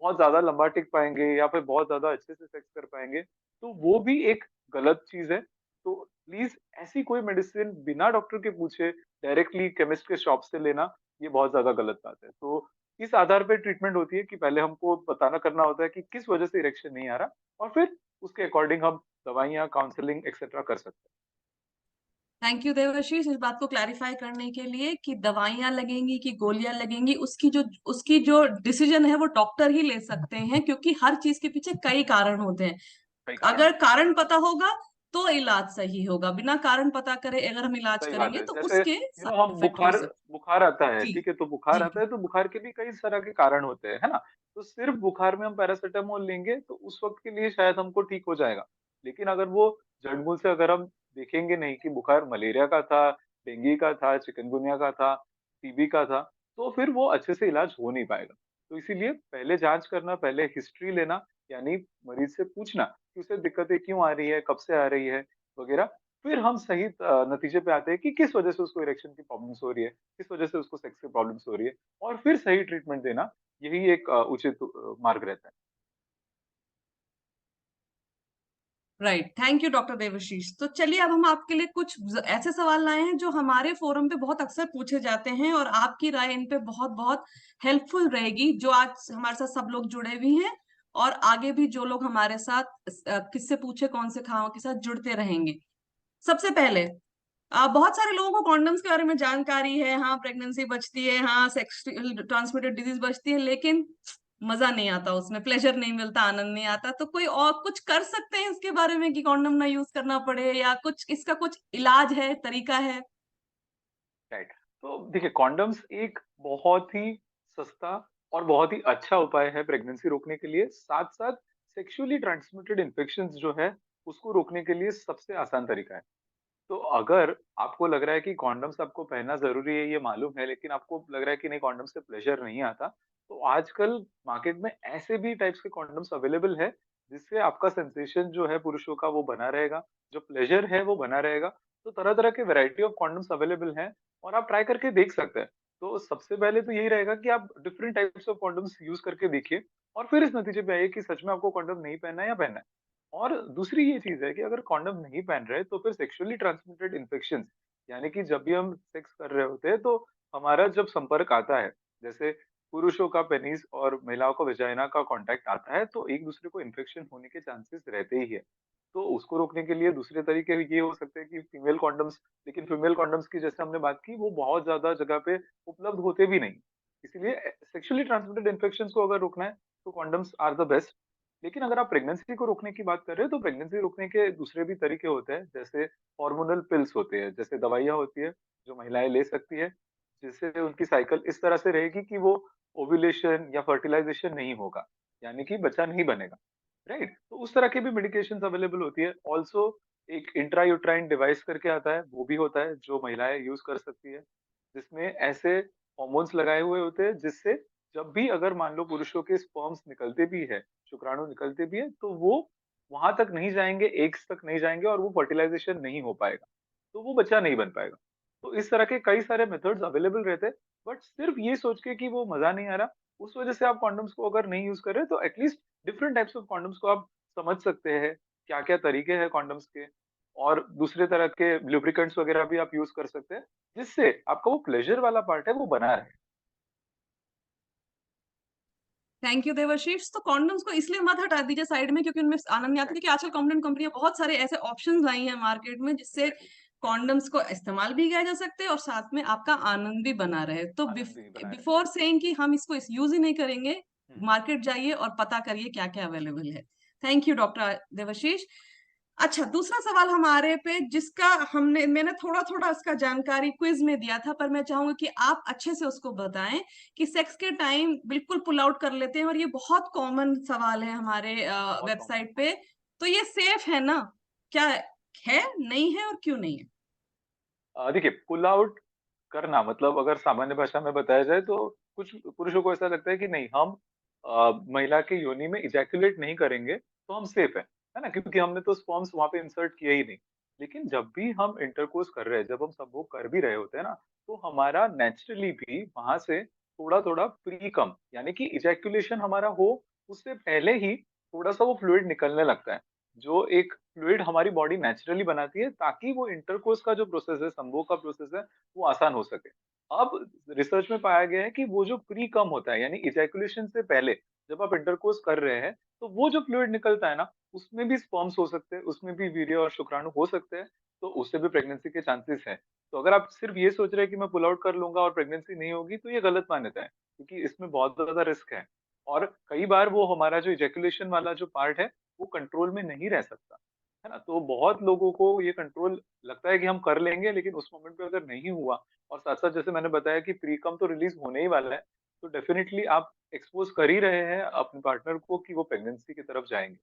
बहुत ज्यादा लंबा टिक पाएंगे या फिर बहुत ज्यादा अच्छे से सेक्स कर पाएंगे, तो वो भी एक गलत चीज है। तो प्लीज ऐसी कोई मेडिसिन बिना डॉक्टर के पूछे डायरेक्टली केमिस्ट के शॉप से लेना, ये बहुत ज्यादा गलत बात है। तो इस आधार पे ट्रीटमेंट होती है कि पहले हमको बताना करना होता है कि किस वजह से इरेक्शन नहीं आ रहा, और फिर उसके अकॉर्डिंग हम दवाइयाँ, काउंसलिंग एक्सेट्रा कर सकते थैंक यू देवाशीष इस बात को क्लैरिफाई करने के लिए कि दवाइयां लगेंगी कि गोलियां लगेंगी, उसकी जो डिसीजन है वो डॉक्टर ही ले सकते हैं, क्योंकि हर चीज के पीछे कई कारण होते हैं। हैं। कई कारण अगर होते हैं। कारण पता होगा तो इलाज सही होगा, बिना कारण पता करे अगर हम इलाज सही बात करेंगे है। तो जैसे उसके साइड हम इफेक्ट हो बुखार, सकते। बुखार आता है, जी ठीक है, तो बुखार जी आता है तो बुखार के भी कई तरह के कारण होते हैं, है ना? तो सिर्फ बुखार में हम पैरासिटामोल लेंगे तो उस वक्त के लिए शायद हमको ठीक हो जाएगा। लेकिन अगर वो जड़मूल से अगर हम देखेंगे नहीं कि बुखार मलेरिया का था, डेंगू का था, चिकनगुनिया का था, टीबी का था, तो फिर वो अच्छे से इलाज हो नहीं पाएगा। तो इसीलिए पहले जांच करना, पहले हिस्ट्री लेना, यानी मरीज से पूछना कि उसे दिक्कतें क्यों आ रही है, कब से आ रही है वगैरह। फिर हम सही नतीजे पे आते हैं कि किस वजह से उसको इरेक्शन की प्रॉब्लम्स हो रही है, किस वजह से उसको सेक्स की प्रॉब्लम्स हो रही है, और फिर सही ट्रीटमेंट देना, यही एक उचित मार्ग रहता है। Right, thank you doctor Devashish. तो चलिए अब हम आपके लिए कुछ ऐसे सवाल लाए हैं जो हमारे फोरम पे बहुत अक्सर पूछे जाते हैं, और आपकी राय इन पे बहुत बहुत हेल्पफुल रहेगी, जो आज हमारे साथ सब लोग जुड़े भी हैं और आगे भी जो लोग हमारे साथ किससे पूछे कौन से खाओ के साथ जुड़ते रहेंगे। सबसे पहले बहुत सारे लोगों को कॉन्डम्स के बारे में जानकारी है, हाँ प्रेगनेंसी बचती है, हाँ सेक्स ट्रांसमिटेड डिजीज बचती है, लेकिन मजा नहीं आता, उसमें प्लेजर नहीं मिलता, आनंद नहीं आता। तो कोई और कुछ कर सकते हैं इसके बारे में कि कॉन्डम ना यूज करना पड़े, या कुछ इसका कुछ इलाज है, तरीका है? राइट। तो देखिए, कॉन्डम्स एक बहुत ही सस्ता और बहुत ही अच्छा उपाय है प्रेगनेंसी रोकने के लिए। साथ साथ सेक्सुअली ट्रांसमिटेड इन्फेक्शंस जो है, उसको रोकने के लिए सबसे आसान तरीका है। तो अगर आपको लग रहा है कि कॉन्डम्स आपको पहनना जरूरी है, ये मालूम है, लेकिन आपको लग रहा है कि नहीं, कॉन्डम से प्लेजर नहीं आता, तो आजकल मार्केट में ऐसे भी टाइप्स के कॉन्डम्स अवेलेबल है जिससे आपका सेंसेशन जो है पुरुषों का वो बना रहेगा, जो प्लेजर है वो बना रहेगा। तो तरह तरह के वैरायटी ऑफ कॉन्डम्स अवेलेबल हैं और आप ट्राई करके देख सकते हैं। तो सबसे पहले तो यही रहेगा कि आप different types of condoms use करके देखिए और फिर इस नतीजे पे आइए कि सच में आपको कॉन्डम नहीं पहनना है या पहनना है। और दूसरी ये चीज है कि अगर कॉन्डम नहीं पहन रहे तो फिर सेक्सुअली ट्रांसमिटेड इन्फेक्शन, यानी कि जब भी हम सेक्स कर रहे होते हैं तो हमारा जब संपर्क आता है, जैसे पुरुषों का पेनिस और महिलाओं का वेजाइना का कांटेक्ट आता है, तो एक दूसरे को इन्फेक्शन होने के चांसेस रहते ही है। तो उसको रोकने के लिए दूसरे तरीके ये हो सकते हैं कि फीमेल कॉन्डम्स, लेकिन फीमेल कॉन्डम्स की जैसे हमने बात की वो बहुत ज्यादा जगह पे उपलब्ध होते भी नहीं। इसलिए सेक्सुअली ट्रांसमिटेड इन्फेक्शन को अगर रोकना है तो कॉन्डम्स आर द बेस्ट। लेकिन अगर आप प्रेगनेंसी को रोकने की बात कर रहे हो तो प्रेगनेंसी रोकने के दूसरे भी तरीके होते हैं, जैसे हार्मोनल पिल्स होते हैं, जैसे दवाइयाँ होती है जो महिलाएं ले सकती है, जिससे उनकी साइकिल इस तरह से रहेगी कि वो ओव्यूलेशन या फर्टिलाइजेशन नहीं होगा, यानी कि बच्चा नहीं बनेगा। राइट, तो उस तरह की भी मेडिकेशन अवेलेबल होती है। ऑल्सो एक इंट्रायूट्राइन डिवाइस करके आता है, वो भी होता है जो महिलाएं यूज कर सकती है, जिसमें ऐसे हॉर्मोन्स लगाए हुए होते हैं जिससे जब भी अगर मान लो पुरुषों के स्पर्म्स निकलते भी है, शुक्राणु निकलते भी है, तो वो वहां तक नहीं जाएंगे, एग्स तक नहीं जाएंगे और वो फर्टिलाइजेशन नहीं हो पाएगा, तो वो बच्चा नहीं बन पाएगा। तो इस तरह के कई सारे मेथड्स अवेलेबल रहते हैं। बट सिर्फ ये सोच के कि वो मजा नहीं आ रहा, उस वजह से आप कॉन्डम्स को अगर नहीं यूज कर रहे तो at least different types of condoms को आप समझ सकते हैं, क्या क्या तरीके हैं कॉन्डम्स के, और दूसरे तरह के लुब्रिकेंट्स वगैरह भी आप यूज कर सकते हैं, जिससे आपका वो प्लेजर वाला पार्ट है वो बना रहे। Thank you Devashish. तो कॉन्डम्स को इसलिए मत हटा दीजिए साइड में क्योंकि उनमें आनंद नहीं आता, क्योंकि आजकल कंपनियां बहुत सारे ऐसे ऑप्शंस लाई हैं मार्केट में जिससे कॉन्डम्स को इस्तेमाल भी किया जा सकते हैं और साथ में आपका आनंद भी बना रहे। तो आनंद भी बना रहे। बिफोर सेइंग कि हम इसको यूज ही नहीं करेंगे, हम्म। मार्केट जाइए और पता करिए क्या क्या अवेलेबल है। Thank you doctor Devashish. अच्छा, दूसरा सवाल हमारे पे जिसका मैंने थोड़ा थोड़ा इसका जानकारी क्विज में दिया था, पर मैं चाहूंगी कि आप अच्छे से उसको बताएं कि सेक्स के टाइम बिल्कुल पुल आउट कर लेते हैं और ये बहुत कॉमन सवाल है हमारे बहुत कम। वेबसाइट पे। तो ये सेफ है ना? क्या है, नहीं है और क्यों नहीं है? देखिए, पुल आउट करना मतलब अगर सामान्य भाषा में बताया जाए तो कुछ पुरुषों को ऐसा लगता है कि नहीं, हम महिला के योनि में इजैकुलेट नहीं करेंगे तो हम सेफ है ना, क्योंकि हमने तो स्पर्म्स वहां पे इंसर्ट किए ही नहीं। लेकिन जब भी हम इंटरकोर्स कर रहे हैं, जब हम संभोग कर भी रहे होते हैं ना, तो हमारा नेचुरली भी वहां से थोड़ा थोड़ा प्री कम, यानी कि इजैकुलेशन हमारा हो उससे पहले ही थोड़ा सा वो फ्लूइड निकलने लगता है, जो एक फ्लूइड हमारी बॉडी नेचुरली बनाती है ताकि वो इंटरकोर्स का जो प्रोसेस है, संभोग का प्रोसेस है, वो आसान हो सके। अब रिसर्च में पाया गया है कि वो जो प्री कम होता है, यानी इजैकुलेशन से पहले जब आप इंटरकोर्स कर रहे हैं, तो वो जो फ्लूइड निकलता है ना, उसमें भी स्पर्म्स हो सकते हैं, उसमें भी वीर्य और शुक्राणु हो सकते हैं, तो उससे भी प्रेगनेंसी के चांसेस हैं। तो अगर आप सिर्फ ये सोच रहे हैं कि मैं पुल आउट कर लूंगा और प्रेगनेंसी नहीं होगी, तो ये गलत मान्यता है, क्योंकि इसमें बहुत ज्यादा रिस्क है। और कई बार वो हमारा जो इजैकुलेशन वाला जो पार्ट है वो कंट्रोल में नहीं रह सकता, है ना। तो बहुत लोगों को ये कंट्रोल लगता है कि हम कर लेंगे, लेकिन उस मोमेंट पे अगर नहीं हुआ, और साथ साथ जैसे मैंने बताया कि प्रीकम तो रिलीज होने ही वाला है, तो डेफिनेटली आप एक्सपोज कर ही रहे हैं अपने पार्टनर को कि वो प्रेगनेंसी की तरफ जाएंगे।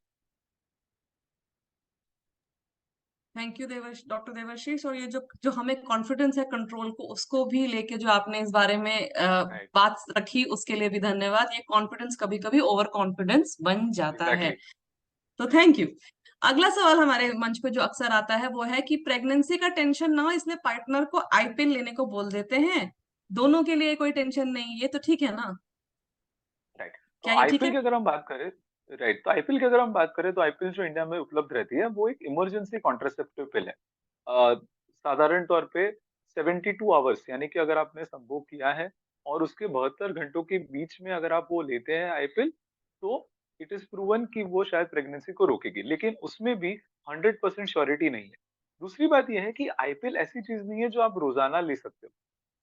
Thank you doctor Devashish. और ये जो जो हमें कॉन्फिडेंस है कंट्रोल को उसको भी लेके जो आपने इस बारे में राइट। बात रखी उसके लिए भी धन्यवाद। ये कॉन्फिडेंस कभी कभी ओवर कॉन्फिडेंस बन जाता है, एग्जैक्टली। तो थैंक यू। अगला सवाल हमारे मंच पे जो अक्सर आता है वो है कि प्रेगनेंसी का टेंशन ना हो इसलिए पार्टनर को आईपिल लेने को बोल देते हैं, दोनों के लिए कोई टेंशन नहीं, ये तो ठीक है ना? राइट। तो क्या ये ठीक आईपीएल है? की अगर हम बात करें, राइट, तो आईपीएल की अगर हम बात करें तो आईपीएल जो इंडिया में उपलब्ध रहती है वो एक इमरजेंसी कॉन्ट्रासेप्टिव पिल है। साधारण तौर पे 72 आवर्स, यानी कि अगर आपने संभोग किया है और उसके 72 घंटों के बीच में अगर आप वो लेते हैं आईपीएल, तो इट इज प्रूवन कि वो शायद प्रेगनेंसी को रोकेगी, लेकिन उसमें भी 100% श्योरिटी नहीं है। दूसरी बात यह है कि आईपीएल ऐसी चीज नहीं है जो आप रोजाना ले सकते हो।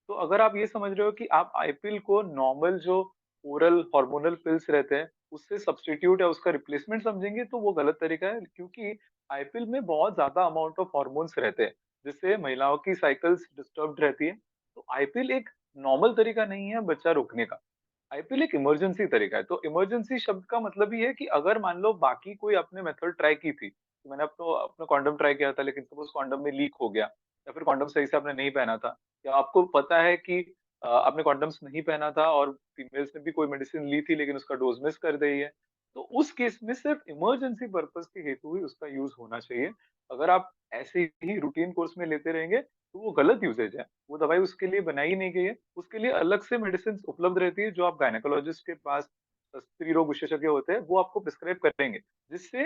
तो अगर आप ये समझ रहे हो कि आप आईपीएल को नॉर्मल जो ओरल हार्मोनल पिल्स रहते हैं उससे सब्स्टिट्यूट या उसका रिप्लेसमेंट समझेंगे, तो वो गलत तरीका है, क्योंकि आईपीएल में बहुत ज्यादा अमाउंट ऑफ हार्मोन्स रहते हैं जिससे महिलाओं की साइकिल्स डिस्टर्ब रहती है। तो आईपीएल एक नॉर्मल तरीका नहीं है बच्चा रोकने का, आईपीएल एक इमरजेंसी तरीका है। तो इमरजेंसी शब्द का मतलब ही है कि अगर मान लो बाकी कोई आपने मेथड ट्राई की थी, तो मैंने अपना कॉन्डम ट्राई किया था लेकिन सपोज कॉन्डम में लीक हो गया, या फिर कॉन्डम सही से आपने नहीं पहना था, या आपको पता है कि आपने कॉन्डम्स नहीं पहना था और फीमेल्स ने भी कोई मेडिसिन ली थी लेकिन उसका डोज मिस कर दी है, तो उस केस में सिर्फ इमरजेंसी पर्पस के हेतु ही उसका यूज होना चाहिए। अगर आप ऐसे ही रूटीन कोर्स में लेते रहेंगे तो वो गलत यूसेज है। वो दवाई उसके लिए बनाई नहीं गई है। उसके लिए अलग से मेडिसिन उपलब्ध रहती है जो आप गायनेकोलॉजिस्ट के पास, स्त्री रोग विशेषज्ञ होते हैं, वो आपको प्रिस्क्राइब करेंगे, जिससे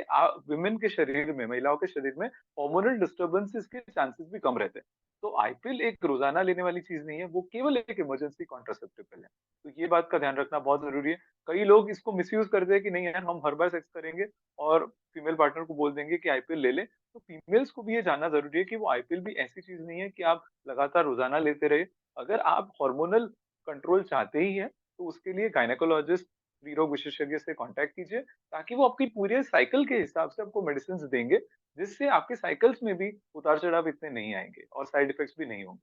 विमेन के शरीर में, महिलाओं के शरीर में हार्मोनल डिस्टर्बेंसेस के चांसेस भी कम रहते हैं। तो आईपीएल एक रोजाना लेने वाली चीज नहीं है, वो केवल एक इमरजेंसी कॉन्ट्रासेप्टिव पिल है। तो ये बात का ध्यान रखना बहुत जरूरी है। कई लोग इसको मिसयूज करते हैं कि नहीं यार हम हर बार सेक्स करेंगे और फीमेल पार्टनर को बोल देंगे कि आईपीएल ले ले। तो फीमेल्स को भी ये जानना जरूरी है कि वो आईपीएल भी ऐसी चीज नहीं है कि आप लगातार रोजाना लेते रहे। अगर आप हार्मोनल कंट्रोल चाहते ही हैं तो उसके लिए गायनेकोलॉजिस्ट, स्त्री रोग विशेषज्ञ से कांटेक्ट कीजिए, ताकि वो आपकी पूरे साइकिल के हिसाब से आपको मेडिसिन देंगे, जिससे आपके साइकिल्स में भी उतार चढ़ाव इतने नहीं आएंगे और साइड इफेक्ट्स भी नहीं होंगे।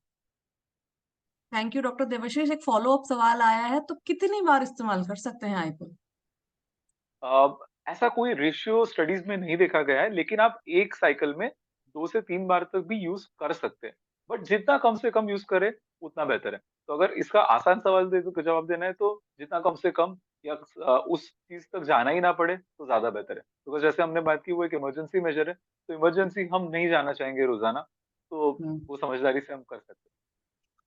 Thank you doctor Devashish. एक फॉलो अप सवाल आया है, तो कितनी बार इस्तेमाल कर सकते हैं आईपीएल? ऐसा कोई रेशियो स्टडीज में नहीं देखा गया है, लेकिन आप एक साइकिल में 2 से 3 बार तक भी यूज कर सकते हैं। बट जितना कम से कम यूज करें उतना बेहतर है। तो अगर इसका आसान सवाल जवाब देना है तो जितना कम से कम, या उस चीज तक जाना ही ना पड़े तो ज्यादा बेहतर है। तो जैसे हमने बात की वो एक इमरजेंसी मेजर है, तो इमरजेंसी हम नहीं जाना चाहेंगे रोजाना, तो वो समझदारी से हम कर सकते हैं।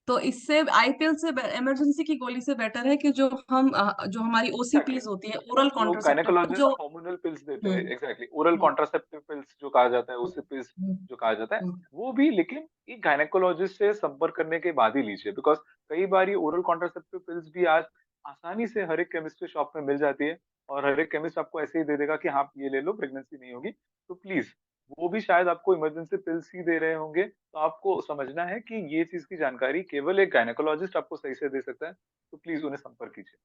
तो इससे आईपीएल से इमरजेंसी की गोली से बेटर है कि जो हमारी ओसीपीज होती है, ओरल जो कॉन्ट्रासेप्टिव, गायनेकोलॉजिस्ट जो हार्मोनल पिल्स देते हैं, हम्म एग्जैक्टली ओरल हम्म कॉन्ट्रासेप्टिव पिल्स जो कहा जाता है, उससे पिल्स हम्म जो कहा जाता है, हम्म वो भी लेकिन एक गायनेकोलॉजिस्ट से संपर्क करने के बाद ही लीजिए। बिकॉज कई बार ये ओरल कॉन्ट्रासेप्टिव पिल्स भी आज आसानी से हर एक केमिस्ट के शॉप में मिल जाती है, और हर एक केमिस्ट आपको ऐसे ही दे देगा कि हाँ ये ले लो, प्रेगनेंसी नहीं होगी। तो प्लीज, वो भी शायद आपको इमरजेंसी पिल्स ही दे रहे होंगे, तो आपको समझना है कि ये चीज की जानकारी केवल एक गायनेकोलॉजिस्ट आपको सही से दे सकता है। तो प्लीज उन्हें संपर्क कीजिए।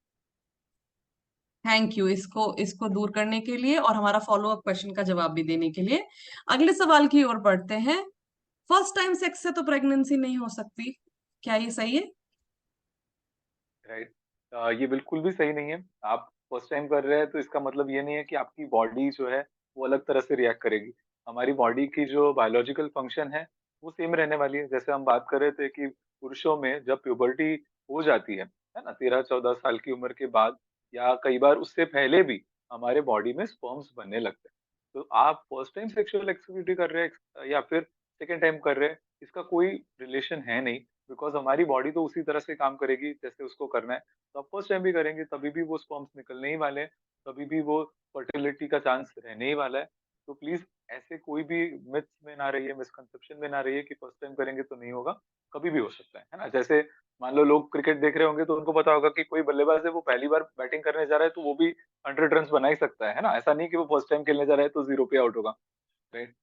थैंक यू इसको इसको दूर करने के लिए और हमारा फॉलो अप क्वेश्चन का जवाब भी देने के लिए। अगले सवाल की ओर बढ़ते हैं। फर्स्ट टाइम सेक्स से तो प्रेगनेंसी नहीं हो सकती, क्या ये सही है? राइट। ये बिल्कुल भी सही नहीं है। आप फर्स्ट टाइम कर रहे हैं तो इसका मतलब ये नहीं है कि आपकी बॉडी जो है वो अलग तरह से रिएक्ट करेगी। हमारी बॉडी की जो बायोलॉजिकल फंक्शन है वो सेम रहने वाली है। जैसे हम बात कर रहे थे कि पुरुषों में जब प्यूबर्टी हो जाती है ना, 13-14 साल की उम्र के बाद, या कई बार उससे पहले भी हमारे बॉडी में स्पर्म्स बनने लगते हैं। तो आप फर्स्ट टाइम सेक्सुअल एक्टिविटी कर रहे हैं या फिर सेकेंड टाइम कर रहे हैं, इसका कोई रिलेशन है नहीं। बिकॉज हमारी बॉडी तो उसी तरह से काम करेगी जैसे उसको करना है। तो आप फर्स्ट टाइम भी करेंगे तभी भी वो स्पर्म्स निकलने ही वाले हैं, तभी भी वो फर्टिलिटी का चांस रहने ही वाला है। तो प्लीज ऐसे कोई भी मिथ्स में ना रहिए, मिसकंसेप्शन में ना रहिए कि फर्स्ट टाइम करेंगे तो नहीं होगा। कभी भी हो सकता है ना। जैसे मान लो लोग क्रिकेट देख रहे होंगे तो उनको पता होगा कि कोई बल्लेबाज है वो पहली बार बैटिंग करने जा रहा है तो वो भी 100 रन बना ही सकता है ना। ऐसा नहीं कि वो फर्स्ट टाइम खेलने जा रहा है तो 0 पे आउट होगा। राइट।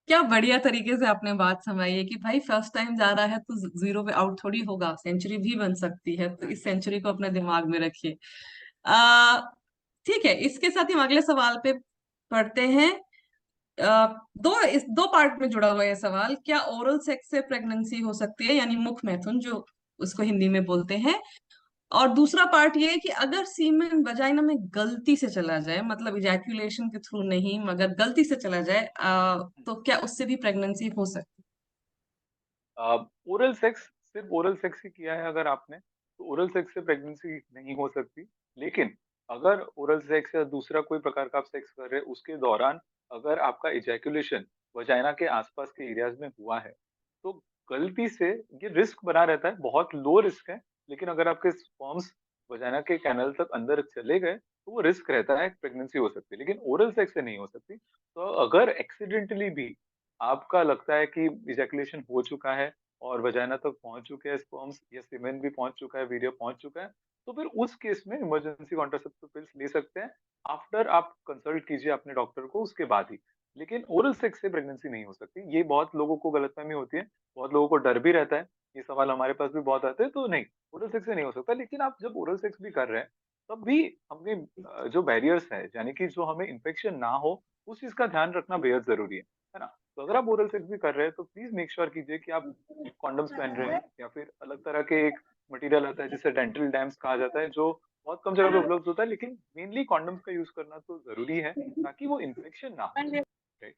क्या बढ़िया तरीके से आपने बात समझाई है कि भाई फर्स्ट टाइम जा रहा है तो जीरो पे आउट थोड़ी होगा, सेंचुरी भी बन सकती है। तो इस सेंचुरी को अपने दिमाग में रखिए। आ ठीक है, इसके साथ ही हम अगले सवाल पे पढ़ते हैं। इस दो पार्ट में जुड़ा हुआ है सवाल। क्या ओरल सेक्स से प्रेगनेंसी हो सकती है, यानी मुख मैथुन जो उसको हिंदी में बोलते हैं? और दूसरा पार्ट ये है कि अगर सीमेन वजाइना में गलती से चला जाए, मतलब इजैक्यूलेशन के थ्रू नहीं मगर गलती से चला जाए, तो क्या उससे भी प्रेगनेंसी हो सकती ओरल सेक्स, सिर्फ ओरल सेक्स ही किया है अगर आपने, तो ओरल सेक्स से प्रेगनेंसी नहीं हो सकती। लेकिन अगर ओरल सेक्स या दूसरा कोई प्रकार का आप सेक्स कर रहे हैं उसके दौरान अगर आपका इजैकुलेशन वजाइना के आसपास के एरियाज में हुआ है, तो गलती से, ये रिस्क बना रहता है, बहुत लो रिस्क है, लेकिन अगर आपके स्पर्म्स वजाइना के कैनल तक अंदर चले गए तो वो रिस्क रहता है, प्रेगनेंसी हो सकती है, लेकिन ओरल सेक्स से नहीं हो सकती। तो अगर एक्सीडेंटली भी आपका लगता है कि इजैकुलेशन हो चुका है और वजाइना तक पहुंच चुके हैं स्पर्म्स, या सीमेन भी पहुंच चुका है, वीर्य पहुंच चुका है, तो फिर उस केस में इमरजेंसी कॉन्ट्रासेप्टिव पिल्स ले सकते हैं। आफ्टर आप कंसल्ट कीजिए अपने डॉक्टर को उसके बाद ही। लेकिन ओरल सेक्स से प्रेगनेंसी नहीं हो सकती, ये बहुत लोगों को गलतफहमी होती है, बहुत लोगों को डर भी रहता है। ये सवाल हमारे पास भी बहुत आते हैं। तो नहीं, ओरल सेक्स से नहीं हो सकता। लेकिन आप जब ओरल सेक्स भी कर रहे हैं तब भी अपने जो बैरियर्स है, यानी कि जो हमें इन्फेक्शन ना हो, उस चीज का ध्यान रखना बेहद जरूरी है ना। तो अगर आप ओरल सेक्स भी कर रहे हैं तो प्लीज मेक श्योर कीजिए कि आप कॉन्डम्स पहन रहे हैं, या फिर अलग तरह के एक मटेरियल आता है जिसे डेंटल डैम्स कहा जाता है, जो बहुत कम जगह पे उपलब्ध होता है, लेकिन मेनली कॉन्डम्स का यूज करना तो जरूरी है ताकि वो इन्फेक्शन ना हो। Right?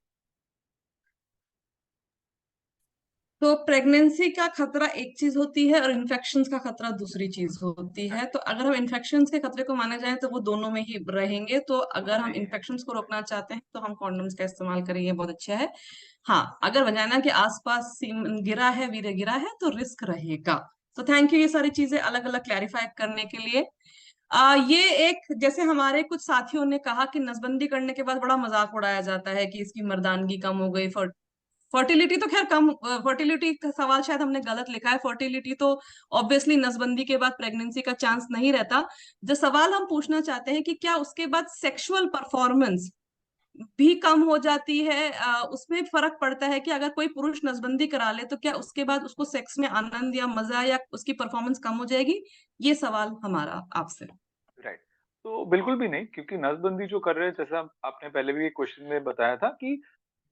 तो प्रेगनेंसी का खतरा एक चीज होती है और इन्फेक्शंस का खतरा दूसरी चीज होती है। तो अगर हम इन्फेक्शंस के खतरे को माना जाए तो वो दोनों में ही रहेंगे। तो अगर हम इन्फेक्शंस को रोकना चाहते हैं तो हम कॉन्डोम्स का इस्तेमाल करें, ये बहुत अच्छा है। हाँ, अगर वजाना के आसपास सीमन गिरा है, वीर्य गिरा है, तो रिस्क रहेगा। तो थैंक यू ये सारी चीजें अलग अलग क्लैरिफाई करने के लिए। ये एक, जैसे हमारे कुछ साथियों ने कहा कि नसबंदी करने के बाद बड़ा मजाक उड़ाया जाता है कि इसकी मर्दानगी कम हो गई, फर्टिलिटी तो खैर कम, फर्टिलिटी का सवाल शायद हमने गलत लिखा है। फर्टिलिटी तो ऑब्वियसली नसबंदी के बाद प्रेगनेंसी का चांस नहीं रहता। जो सवाल हम पूछना चाहते हैं कि क्या उसके बाद सेक्सुअल परफॉर्मेंस भी कम हो जाती है, उसमें फर्क पड़ता है कि अगर कोई पुरुष नसबंदी करा ले तो क्या उसके बाद उसको सेक्स में आनंद या मजा या उसकी परफॉर्मेंस कम हो जाएगी? ये सवाल हमारा आपसे। राइट। तो बिल्कुल भी नहीं, क्योंकि नसबंदी जो कर रहे हैं, जैसा आपने पहले भी एक क्वेश्चन में बताया था कि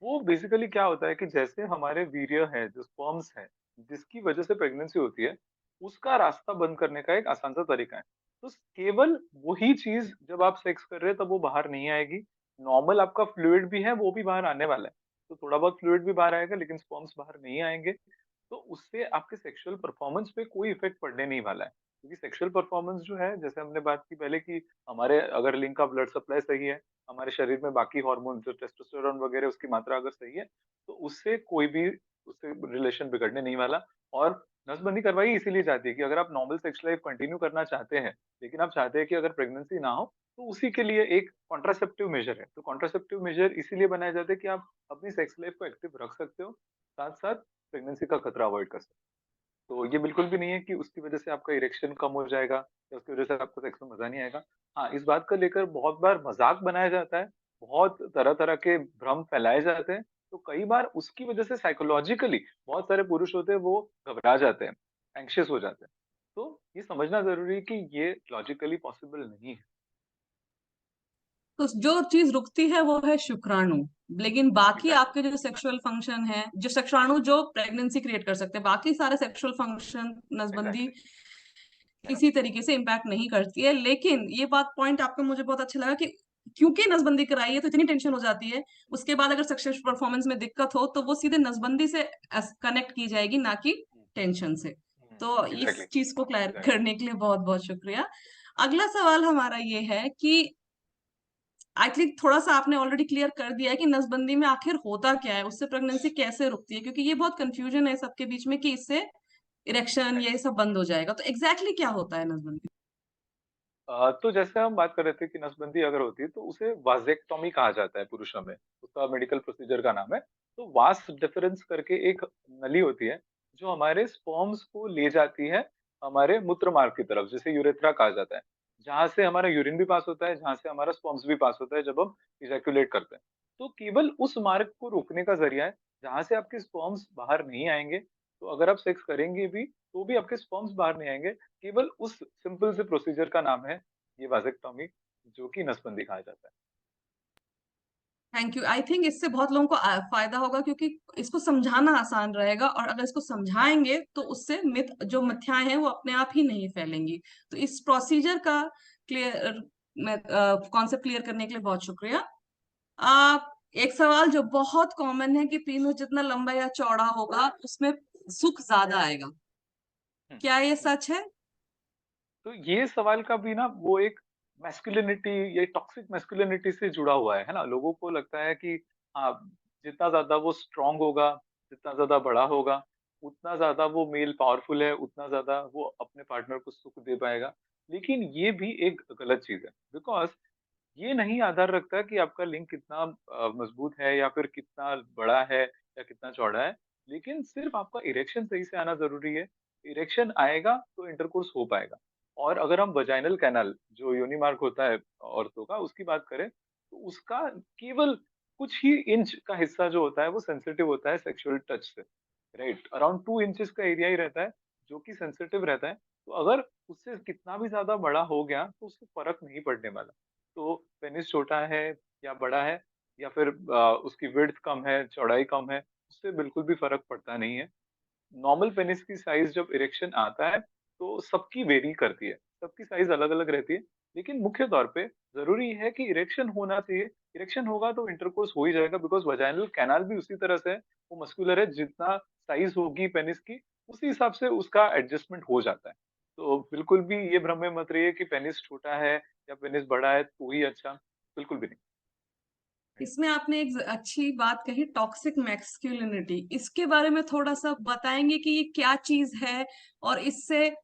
वो बेसिकली क्या होता है कि जैसे हमारे वीर्य है, जो स्पर्म्स है, जिसकी वजह से प्रेगनेंसी होती है, उसका रास्ता बंद करने का एक आसान सा तरीका है। तो केवल वही चीज जब आप सेक्स कर रहे हैं तब वो बाहर नहीं आएगी। नॉर्मल आपका फ्लूइड भी है वो भी बाहर आने वाला है, तो थोड़ा बहुत फ्लूइड भी बाहर आएगा लेकिन स्पर्म्स बाहर नहीं आएंगे। तो उससे आपके सेक्सुअल परफॉर्मेंस पे कोई इफेक्ट पड़ने नहीं वाला है, क्योंकि सेक्सुअल परफॉर्मेंस जो है, जैसे हमने बात की पहले कि हमारे अगर लिंग का ब्लड सप्लाई सही है, हमारे शरीर में बाकी हार्मोन जो टेस्टोस्टेरोन वगैरह उसकी मात्रा अगर सही है, तो उससे कोई भी उससे रिलेशन बिगड़ने नहीं वाला। और नसबंदी करवाई इसीलिए जाती है कि अगर आप नॉर्मल सेक्स लाइफ कंटिन्यू करना चाहते हैं, लेकिन आप चाहते हैं कि अगर प्रेगनेंसी ना हो, तो उसी के लिए एक कॉन्ट्रासेप्टिव मेजर है। तो कॉन्ट्रासेप्टिव मेजर इसीलिए बनाए जाते हैं कि आप अपनी सेक्स लाइफ को एक्टिव रख सकते हो, साथ साथ प्रेगनेंसी का खतरा अवॉइड कर सकते हो। तो ये बिल्कुल भी नहीं है कि उसकी वजह से आपका इरेक्शन कम हो जाएगा या उसकी वजह से आपको सेक्स में मजा नहीं आएगा। हाँ, इस बात को लेकर बहुत बार मजाक बनाया जाता है, बहुत तरह तरह के भ्रम फैलाए जाते हैं। तो कई बार उसकी वजह से साइकोलॉजिकली बहुत सारे पुरुष होते हैं वो घबरा जाते हैं, एंग्शियस हो जाते हैं। तो ये समझना जरूरी है कि ये लॉजिकली पॉसिबल नहीं है। तो जो चीज रुकती है वो है शुक्राणु, लेकिन बाकी एग्जैक्टली। आपके जो सेक्सुअल फंक्शन है, जो शुक्राणु जो प्रेगनेंसी क्रिएट कर सकते हैं, बाकी सारे सेक्सुअल फंक्शन नसबंदी एग्जैक्टली। किसी तरीके से इम्पैक्ट नहीं करती है। लेकिन ये बात पॉइंट आपका मुझे बहुत अच्छा लगा कि क्योंकि नसबंदी कराई है तो इतनी टेंशन हो जाती है, उसके बाद अगर सक्सेस परफॉर्मेंस में दिक्कत हो तो वो सीधे नसबंदी से कनेक्ट की जाएगी, ना कि टेंशन से। तो एग्जैक्टली। इस चीज को क्लियर एग्जैक्टली। करने के लिए बहुत बहुत शुक्रिया। अगला सवाल हमारा ये है कि आई थिंक थोड़ा सा आपने ऑलरेडी क्लियर कर दिया है कि नसबंदी में आखिर होता क्या है, उससे प्रेगनेंसी कैसे रुकती है, क्योंकि ये बहुत कंफ्यूजन है सबके बीच में कि इससे इरेक्शन ये सब बंद हो जाएगा। तो एग्जैक्टली क्या होता है नसबंदी? तो जैसे हम बात कर रहे थे कि नसबंदी अगर होती है तो उसे वाजेक्टोमी कहा जाता है पुरुषों में, उसका मेडिकल प्रोसीजर का नाम है। तो वास डिफरेंस करके एक नली होती है जो हमारे स्पर्म्स को ले जाती है हमारे मूत्र मार्ग की तरफ, जिसे यूरेथ्रा कहा जाता है, जहां से हमारा यूरिन भी पास होता है, जहां से हमारा स्पर्म्स भी पास होता है जब हम इजैक्युलेट करते हैं। तो केवल उस मार्ग को रोकने का जरिया है जहां से आपके स्पर्म्स बाहर नहीं आएंगे। तो अगर आप सेक्स करेंगे भी तो भी आपके स्पर्म्स बाहर नहीं आएंगे। केवल उस सिंपल से प्रोसीजर का नाम है ये वासेक्टोमी, जो कि नसबंदी कहा जाता है। Thank you. आई थिंक इससे बहुत लोगों को फायदा होगा, क्योंकि इसको समझाना आसान रहेगा, और अगर इसको समझाएंगे तो उससे मिथ जो मिथ्याएं हैं वो अपने आप ही नहीं फैलेंगी। तो इस प्रोसीजर का क्लियर कॉन्सेप्ट क्लियर करने के लिए बहुत शुक्रिया। एक सवाल जो बहुत कॉमन है कि पीनू जितना लंबा या चौड़ा होगा उसमें सुख ज्यादा आएगा, हम्म। क्या ये सच है? तो ये सवाल का भी ना वो एक मैस्कुलिनिटी, ये टॉक्सिक मैस्कुलिनिटी से जुड़ा हुआ है ना। लोगों को लगता है कि हाँ, जितना ज्यादा वो स्ट्रांग होगा, जितना ज्यादा बड़ा होगा, उतना ज्यादा वो मेल पावरफुल है, उतना ज्यादा वो अपने पार्टनर को सुख दे पाएगा। लेकिन ये भी एक गलत चीज है, बिकॉज ये नहीं आधार रखता कि आपका लिंग कितना मजबूत है या फिर कितना बड़ा है या कितना चौड़ा है। लेकिन सिर्फ आपका इरेक्शन सही से आना जरूरी है। इरेक्शन आएगा तो इंटरकोर्स हो पाएगा। और अगर हम वजाइनल कैनाल, जो योनि मार्ग होता है औरतों का, उसकी बात करें तो उसका केवल कुछ ही इंच का हिस्सा जो होता है वो सेंसिटिव होता है सेक्सुअल टच से। राइट, अराउंड 2 इंचेस का एरिया ही रहता है जो कि सेंसिटिव रहता है। तो अगर उससे कितना भी ज्यादा बड़ा हो गया तो उससे फर्क नहीं पड़ने वाला। तो पेनिस छोटा है या बड़ा है, या फिर उसकी विड्थ कम है, चौड़ाई कम है, उससे बिल्कुल भी फर्क पड़ता नहीं है। नॉर्मल पेनिस की साइज जब इरेक्शन आता है तो सबकी वेरी करती है, सबकी साइज अलग अलग रहती है। लेकिन मुख्य तौर पे जरूरी है कि इरेक्शन होना चाहिए। इरेक्शन होगा तो इंटरकोर्स हो ही जाएगा, बिकॉज वजाइनल कैनाल भी उसी तरह से है, वो मस्कुलर है, जितना साइज होगी पेनिस की उसी हिसाब से उसका एडजस्टमेंट हो जाता है। तो बिल्कुल भी ये भ्रम में मत रहिए कि पेनिस छोटा है या पेनिस बड़ा है तो ही अच्छा, बिल्कुल भी नहीं। इसमें आपने एक अच्छी बात कही, टॉक्सिक मैस्कुलिनिटी, इसके बारे में थोड़ा सा बताएंगे कि ये क्या चीज है और इससे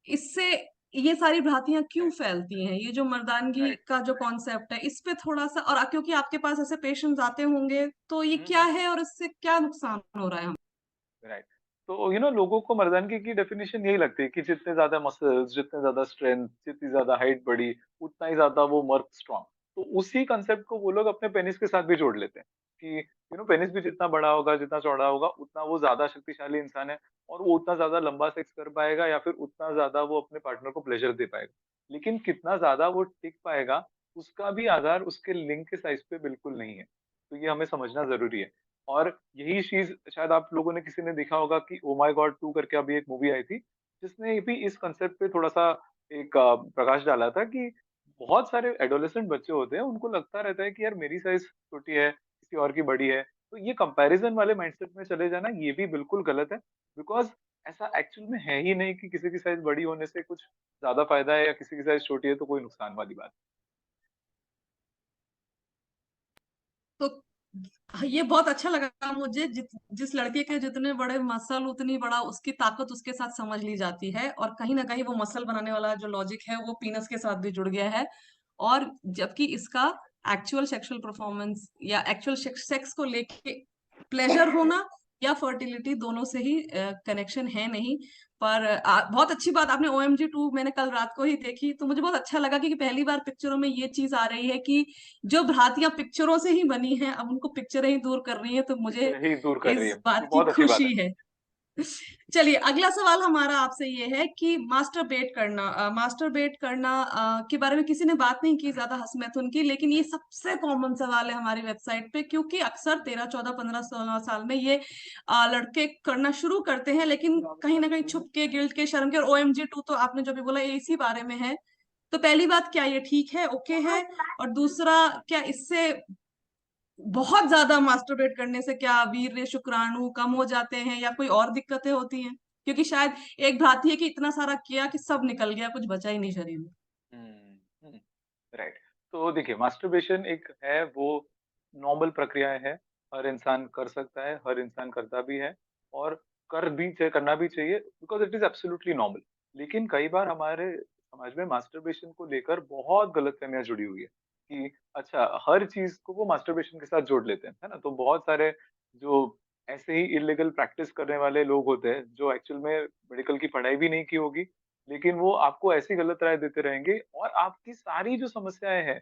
इससे ये सारी भ्रांतियां क्यों राइट, फैलती हैं? ये जो मर्दानगी राइट। का जो कॉन्सेप्ट है, इस पे थोड़ा सा, और क्योंकि आपके पास ऐसे पेशेंट्स आते होंगे, तो ये क्या है और इससे क्या नुकसान हो रहा है हम? राइट। तो लोगों को मर्दानगी की डेफिनेशन यही लगती है कि जितने ज्यादा मसल्स, जितने ज्यादा स्ट्रेंथ, जितनी ज्यादा हाइट बढ़ी, उतना ही ज्यादा वो मर्द स्ट्रांग। तो उसी कंसेप्ट को वो लोग अपने पेनिस के साथ भी जोड़ लेते हैं कि पेनिस भी जितना बड़ा होगा, जितना चौड़ा होगा, उतना वो ज्यादा शक्तिशाली इंसान है, और वो उतना ज्यादा लंबा सेक्स कर पाएगा, या फिर उतना ज्यादा वो अपने पार्टनर को प्लेजर दे पाएगा। लेकिन कितना ज्यादा वो टिक पाएगा, उसका भी आधार उसके लिंग के साइज पे बिल्कुल नहीं है। तो ये हमें समझना जरूरी है। और यही चीज शायद आप लोगों ने, किसी ने देखा होगा कि ओ माय गॉड 2 करके अभी एक मूवी आई थी, जिसने भी इस कंसेप्ट पे थोड़ा सा एक प्रकाश डाला था कि बहुत सारे एडोलेसेंट बच्चे होते हैं, उनको लगता रहता है कि यार मेरी साइज छोटी है, किसी और की बड़ी है। तो ये कंपैरिजन वाले माइंडसेट में चले जाना, ये भी बिल्कुल गलत है। बिकॉज ऐसा एक्चुअल में है ही नहीं कि किसी की साइज बड़ी होने से कुछ ज्यादा फायदा है, या किसी की साइज छोटी है तो कोई नुकसान वाली बात। तो ये बहुत अच्छा लगा मुझे, जिस लड़के के जितने बड़े मसल उतनी बड़ा उसकी ताकत उसके साथ समझ ली जाती है, और कहीं ना कहीं वो मसल बनाने वाला जो लॉजिक है वो पीनस के साथ भी जुड़ गया है। और जबकि इसका एक्चुअल सेक्सुअल परफॉर्मेंस या एक्चुअल सेक्स को लेके प्लेजर होना या फर्टिलिटी, दोनों से ही कनेक्शन है नहीं। पर बहुत अच्छी बात आपने, OMG 2 मैंने कल रात को ही देखी, तो मुझे बहुत अच्छा लगा कि पहली बार पिक्चरों में ये चीज आ रही है कि जो भ्रांतियां पिक्चरों से ही बनी हैं अब उनको पिक्चरें ही दूर कर रही हैं, तो मुझे पिक्चर ही दूर कर रही है, इस ये बात की बहुत अच्छी बात है। खुशी है। चलिए, अगला सवाल हमारा आपसे ये है कि मास्टरबेट करना के बारे में किसी ने बात नहीं की ज्यादा हंस-मैथुन की, लेकिन ये सबसे कॉमन सवाल है हमारी वेबसाइट पे, क्योंकि अक्सर 13 14 15 16 साल में ये लड़के करना शुरू करते हैं, लेकिन कहीं ना कहीं छुप के, गिल्ट के, शर्म के। और OMG 2 तो आपने जो भी बोला ये इसी बारे में है। तो पहली बात, क्या ये ठीक है, ओके है? और दूसरा, क्या इससे बहुत ज्यादा मास्टरबेट करने से क्या वीर्य शुक्राणु कम हो जाते हैं या कोई और दिक्कतें होती हैं? क्योंकि शायद एक भ्रांति है कि इतना सारा किया कि सब निकल गया, कुछ बचा ही नहीं शरीर में। हम्म। राइट। तो देखिए, मास्टरबेशन एक है वो नॉर्मल प्रक्रिया है, हर इंसान कर सकता है, हर इंसान करता भी है, और करना भी चाहिए, because it is absolutely normal. लेकिन कई बार हमारे समाज में मास्टरबेशन को लेकर बहुत गलतफहमियां जुड़ी हुई है कि अच्छा, हर चीज को वो मास्टरबेशन के साथ जोड़ लेते हैं, है ना। तो बहुत सारे जो ऐसे ही इलीगल प्रैक्टिस करने वाले लोग होते हैं, जो एक्चुअल में मेडिकल की पढ़ाई भी नहीं की होगी, लेकिन वो आपको ऐसी गलत राय देते रहेंगे, और आपकी सारी जो समस्याएं हैं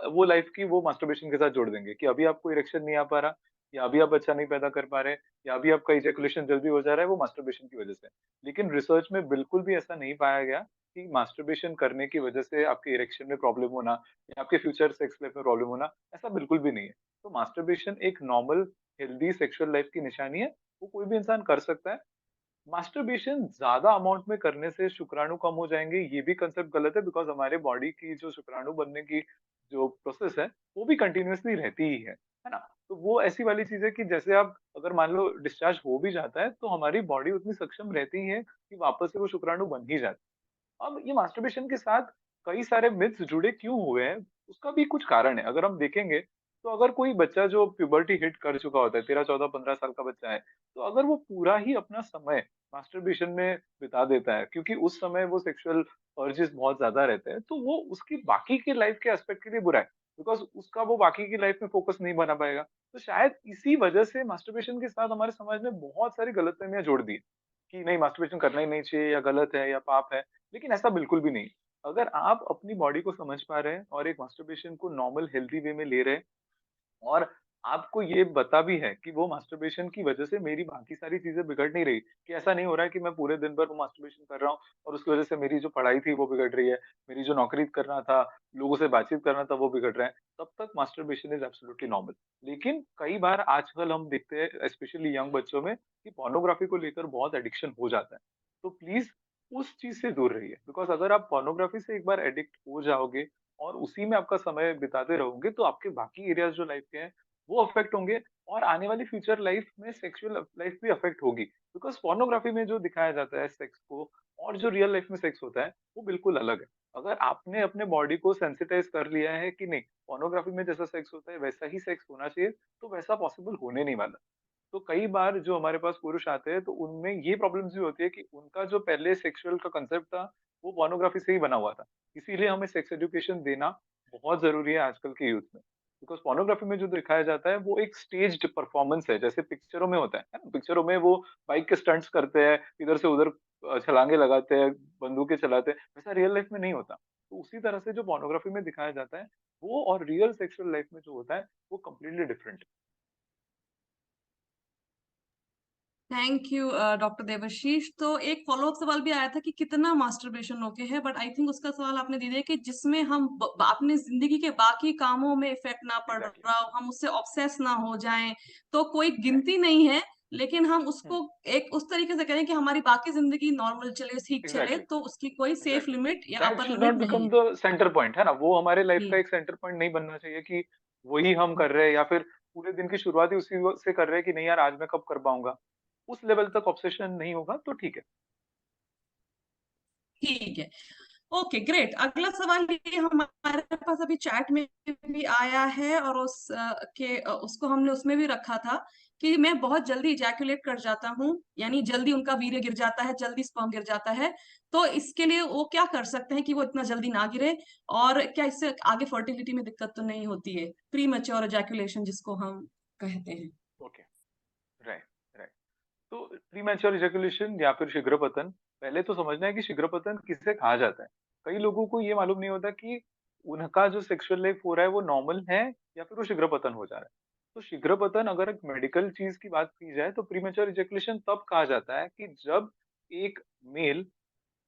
वो लाइफ की, वो मास्टरबेशन के साथ जोड़ देंगे कि अभी आपको इरेक्शन नहीं आ पा रहा, या अभी आप बच्चा नहीं पैदा कर पा रहे, या अभी आपका इजैकुलेशन जल्दी हो जा रहा है, वो मास्टरबेशन की वजह से। लेकिन रिसर्च में बिल्कुल भी ऐसा नहीं पाया गया कि मास्टरबेशन करने की वजह से आपके इरेक्शन में प्रॉब्लम होना, या आपके फ्यूचर सेक्स लाइफ में प्रॉब्लम होना, ऐसा बिल्कुल भी नहीं है। तो मास्टरबेशन एक नॉर्मल हेल्दी सेक्सुअल लाइफ की निशानी है, वो कोई भी इंसान कर सकता है। मास्टरबेशन ज्यादा अमाउंट में करने से शुक्राणु कम हो जाएंगे, ये भी कंसेप्ट गलत है, बिकॉज हमारे बॉडी की जो शुक्राणु बनने की जो प्रोसेस है, वो भी कंटिन्यूअसली रहती ही है ना। तो वो ऐसी वाली चीज है कि जैसे आप अगर मान लो डिस्चार्ज हो भी जाता है, तो हमारी बॉडी उतनी सक्षम रहती ही है कि वापस से वो शुक्राणु बन ही जाता है। अब ये मास्टरबेशन के साथ कई सारे मिथ्स जुड़े क्यों हुए हैं, उसका भी कुछ कारण है। अगर हम देखेंगे, तो अगर कोई बच्चा जो प्यूबर्टी हिट कर चुका होता है, 13 14 15 साल का बच्चा है, तो अगर वो पूरा ही अपना समय मास्टरबेशन में बिता देता है, क्योंकि उस समय वो सेक्सुअल अर्जेस बहुत ज्यादा रहते हैं, तो वो उसकी बाकी की लाइफ के एस्पेक्ट के लिए बुरा है, बिकॉज उसका वो बाकी की लाइफ में फोकस नहीं बना पाएगा। तो शायद इसी वजह से मास्टरबेशन के साथ हमारे समाज ने बहुत सारी गलतफहमियां जोड़ दी कि नहीं, मास्टरबेशन करना ही नहीं चाहिए, या गलत है, या पाप है। लेकिन ऐसा बिल्कुल भी नहीं। अगर आप अपनी बॉडी को समझ पा रहे हैं, और एक मास्टरबेशन को नॉर्मल हेल्दी वे में ले रहे हैं, और आपको ये बता भी है कि वो मास्टरबेशन की वजह से मेरी बाकी सारी चीजें बिगड़ नहीं रही, कि ऐसा नहीं हो रहा है कि मैं पूरे दिन भर वो मास्टरबेशन कर रहा हूँ और उसकी वजह से मेरी जो पढ़ाई थी वो बिगड़ रही है, मेरी जो नौकरी करना था, लोगों से बातचीत करना था, वो बिगड़ रहा है, तब तक मास्टरबेशन इज एब्सोल्युटली नॉर्मल। लेकिन कई बार आजकल हम देखते हैं, स्पेशली यंग बच्चों में, कि पोर्नोग्राफी को लेकर बहुत एडिक्शन हो जाता है। तो प्लीज उस चीज से दूर रहिए। बिकॉज अगर आप पोर्नोग्राफी से एक बार एडिक्ट हो जाओगे और उसी में आपका समय बिताते रहोगे, तो आपके बाकी एरियाज जो लाइफ के हैं वो अफेक्ट होंगे, और आने वाली फ्यूचर लाइफ में सेक्सुअल लाइफ भी अफेक्ट होगी। बिकॉज पोर्नोग्राफी में जो दिखाया जाता है सेक्स को, और जो रियल लाइफ में सेक्स होता है वो बिल्कुल अलग है। अगर आपने अपने बॉडी को सेंसिटाइज कर लिया है कि नहीं, पोर्नोग्राफी में जैसा सेक्स होता है वैसा ही सेक्स होना चाहिए, तो वैसा पॉसिबल होने नहीं वाला। तो कई बार जो हमारे पास पुरुष आते हैं, तो उनमें ये प्रॉब्लम्स भी होती है कि उनका जो पहले सेक्सुअल का कंसेप्ट था वो पोर्नोग्राफी से ही बना हुआ था। इसीलिए हमें सेक्स एजुकेशन देना बहुत जरूरी है आजकल के यूथ में। बिकॉज पोर्नोग्राफी में जो दिखाया जाता है वो एक स्टेज्ड परफॉर्मेंस है, जैसे पिक्चरों में होता है ना? पिक्चरों में वो बाइक के स्टंट्स करते हैं, इधर से उधर छलांगे लगाते हैं, बंदूकें चलाते हैं, वैसा रियल लाइफ में नहीं होता। तो उसी तरह से जो पोर्नोग्राफी में दिखाया जाता है वो और रियल सेक्सुअल लाइफ में जो होता है वो completely different thank you doctor Devashish. तो एक फॉलोअप सवाल भी आया था कि कितना मास्टरबेशन ओके है, बट आई थिंक उसका सवाल आपने दे दिया कि जिसमें हम अपने जिंदगी के बाकी कामों में इफेक्ट ना पड़ एग्जैक्टली। रहा हो, हम उससे ऑब्सेस ना हो जाएं, तो कोई गिनती नहीं है। लेकिन हम उसको एक उस तरीके से करें कि हमारी बाकी जिंदगी नॉर्मल चले, ठीक चले, एग्जैक्टली। तो उसकी कोई सेफ एग्जैक्टली। लिमिट या that upper should limit not नहीं बिकम है। द सेंटर पॉइंट, है ना? वो हमारे लाइफ का जी। एक सेंटर पॉइंट नहीं बनना चाहिए कि वही हम कर रहे हैं, या फिर पूरे दिन की शुरुआत ही उसी से कर रहे हैं कि नहीं यार आज मैं कब कर पाऊंगा। उस लेवल तक ऑब्सेशन नहीं होगा तो ठीक है। ठीक है। Okay great. अगला सवाल ये हमारे पास अभी चैट में भी आया है, और उसको हमने उसमें भी रखा था कि मैं बहुत जल्दी इजैकुलेट कर जाता हूँ, यानी जल्दी उनका वीर्य गिर जाता है, जल्दी स्पर्म गिर जाता है। तो इसके लिए वो क्या कर सकते हैं कि वो इतना जल्दी ना गिरे, और क्या इससे आगे फर्टिलिटी में दिक्कत तो नहीं होती है, प्री मैच्योर इजैकुलेशन जिसको हम कहते हैं? ओके। राइट। राइट। तो प्रीमैच्योर इजैकुलेशन या फिर शीघ्र पतन, पहले तो समझना है कि शीघ्र पतन किसे कहा जाता है। कई लोगों को ये मालूम नहीं होता कि उनका जो सेक्सुअल लाइफ हो रहा है वो नॉर्मल है या फिर वो शीघ्र पतन हो जा रहा है। तो शीघ्र पतन अगर एक मेडिकल चीज की बात की जाए तो प्रीमैच्योर इजैकुलेशन तब कहा जाता है कि जब एक मेल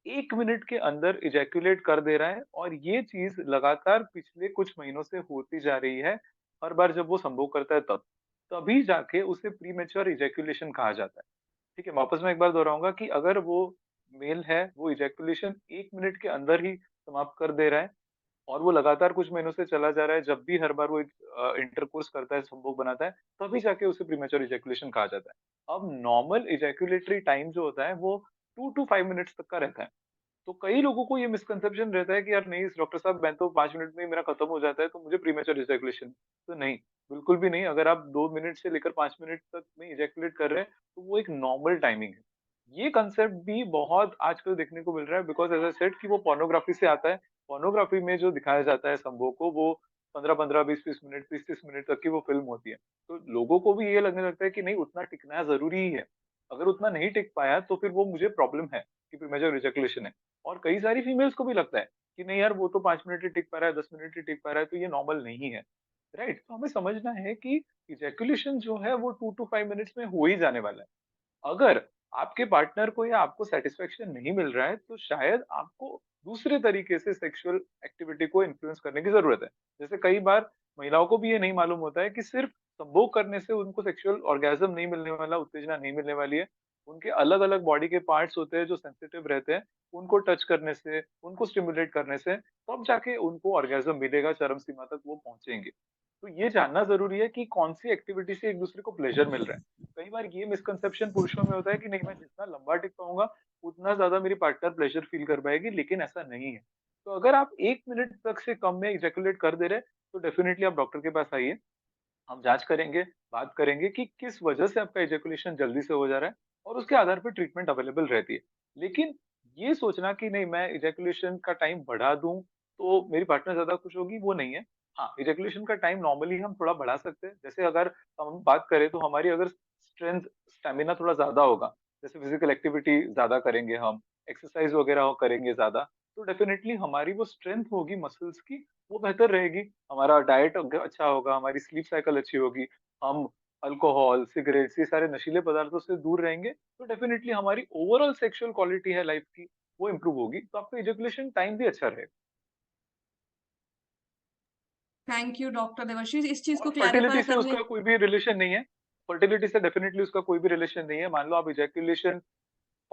1 मिनट के अंदर इजैकुलेट कर दे रहा है, और ये चीज लगातार पिछले कुछ महीनों से होती जा रही है, हर बार जब वो संभोग करता है तब, तभी जाके उसे प्रीमेच्योर इजैकुलेशन कहा जाता है। ठीक है, वापस मैं एक बार दोहराऊंगा कि अगर वो मेल है वो इजैकुलेशन 1 मिनट के अंदर ही समाप्त कर दे रहा है, और वो लगातार कुछ महीनों से चला जा रहा है, जब भी हर बार वो इंटरकोर्स करता है, संभोग बनाता है, तभी जाके उसे प्रीमेच्योर इजैकुलेशन कहा जाता है। अब नॉर्मल इजैकुलेटरी टाइम जो होता है वो 2 to 5 मिनट्स तक का रहता है। तो कई लोगों को ये मिसकंसेप्शन रहता है कि यार नहीं डॉक्टर साहब, मैं तो 5 मिनट में ही मेरा खत्म हो जाता है तो मुझे प्रीमेच्योर इजैकुलेशन। तो नहीं, बिल्कुल भी नहीं। अगर आप 2 मिनट से लेकर 5 मिनट तक में इजैकुलेट कर रहे हैं तो वो एक नॉर्मल टाइमिंग है। ये कंसेप्ट भी बहुत आजकल देखने को मिल रहा है, बिकॉज एज आई सेड कि वो पोर्नोग्राफी से आता है। पोर्नोग्राफी में जो दिखाया जाता है संभोग को, वो 15-15, 20-20 मिनट, 30-30 मिनट तक की वो फिल्म होती है। तो लोगों को भी ये लगने लगता है कि नहीं, उतना टिकना जरूरी ही है। अगर उतना नहीं टिक पाया तो फिर वो मुझे प्रॉब्लम है कि प्रीमेच्योर इजैकुलेशन है। और कई सारी फीमेल्स को भी लगता है कि नहीं यार, वो तो 5 मिनट ही टिक पा रहा है, 10 मिनट ही टिक पा रहा है, तो ये नॉर्मल नहीं है। राइट। तो हमें समझना है कि इजैकुलेशन जो है वो 2 to 5 मिनट्स में हो ही जाने वाला है। अगर आपके पार्टनर को या आपको सेटिस्फेक्शन नहीं मिल रहा है, तो शायद आपको दूसरे तरीके से सेक्सुअल एक्टिविटी को इन्फ्लुएंस करने की जरूरत है। जैसे कई बार महिलाओं को भी ये नहीं मालूम होता है कि सिर्फ संभोग करने से उनको सेक्सुअल ऑर्गेजम नहीं मिलने वाला, उत्तेजना नहीं मिलने वाली है। उनके अलग अलग बॉडी के पार्ट्स होते हैं जो सेंसिटिव रहते हैं, उनको टच करने से, उनको स्टिमुलेट करने से तब जाके उनको ऑर्गेजम मिलेगा, चरम सीमा तक वो पहुंचेंगे। तो ये जानना जरूरी है कि कौन सी एक्टिविटी से एक दूसरे को प्लेजर मिल रहा है। कई बार ये मिसकंसेप्शन पुरुषों में होता है कि नहीं, मैं जितना लंबा टिक पाऊंगा उतना ज्यादा मेरी पार्टनर प्लेजर फील कर पाएगी, लेकिन ऐसा नहीं है। तो अगर आप 1 मिनट तक से कम में इजैकुलेट कर दे रहे हैं, तो डेफिनेटली आप डॉक्टर के पास आइए। हम जांच करेंगे, बात करेंगे कि किस वजह से आपका इजैकुलेशन जल्दी से हो जा रहा है, और उसके आधार पर ट्रीटमेंट अवेलेबल रहती है। लेकिन ये सोचना कि नहीं, मैं इजैकुलेशन का टाइम बढ़ा दूं तो मेरी पार्टनर ज्यादा खुश होगी, वो नहीं है। हाँ, इजैकुलेशन का टाइम नॉर्मली हम थोड़ा बढ़ा सकते हैं। जैसे अगर हम बात करें तो हमारी अगर स्ट्रेंथ, स्टेमिना थोड़ा ज्यादा होगा, जैसे फिजिकल एक्टिविटी ज्यादा करेंगे हम, एक्सरसाइज वगैरह करेंगे ज्यादा, तो डेफिनेटली हमारी वो स्ट्रेंथ होगी मसल्स की, वो बेहतर रहेगी। हमारा डाइट अच्छा होगा, हमारी स्लीप साइकिल अच्छी होगी, हम अल्कोहल, सिगरेट्स, ये सारे नशीले पदार्थों से दूर रहेंगे, तो डेफिनेटली हमारी ओवरऑल सेक्सुअल क्वालिटी है लाइफ की, वो इम्प्रूव होगी, तो आपका इजैकुलेशन टाइम भी अच्छा रहेगा। थैंक यू डॉक्टर देवाशीष, इस चीज और को फर्टिलिटी क्लैरिफाई से करने। उसका कोई भी रिलेशन नहीं है। फर्टिलिटी से डेफिनेटली उसका कोई भी रिलेशन नहीं है। मान लो आप इजैकुलेशन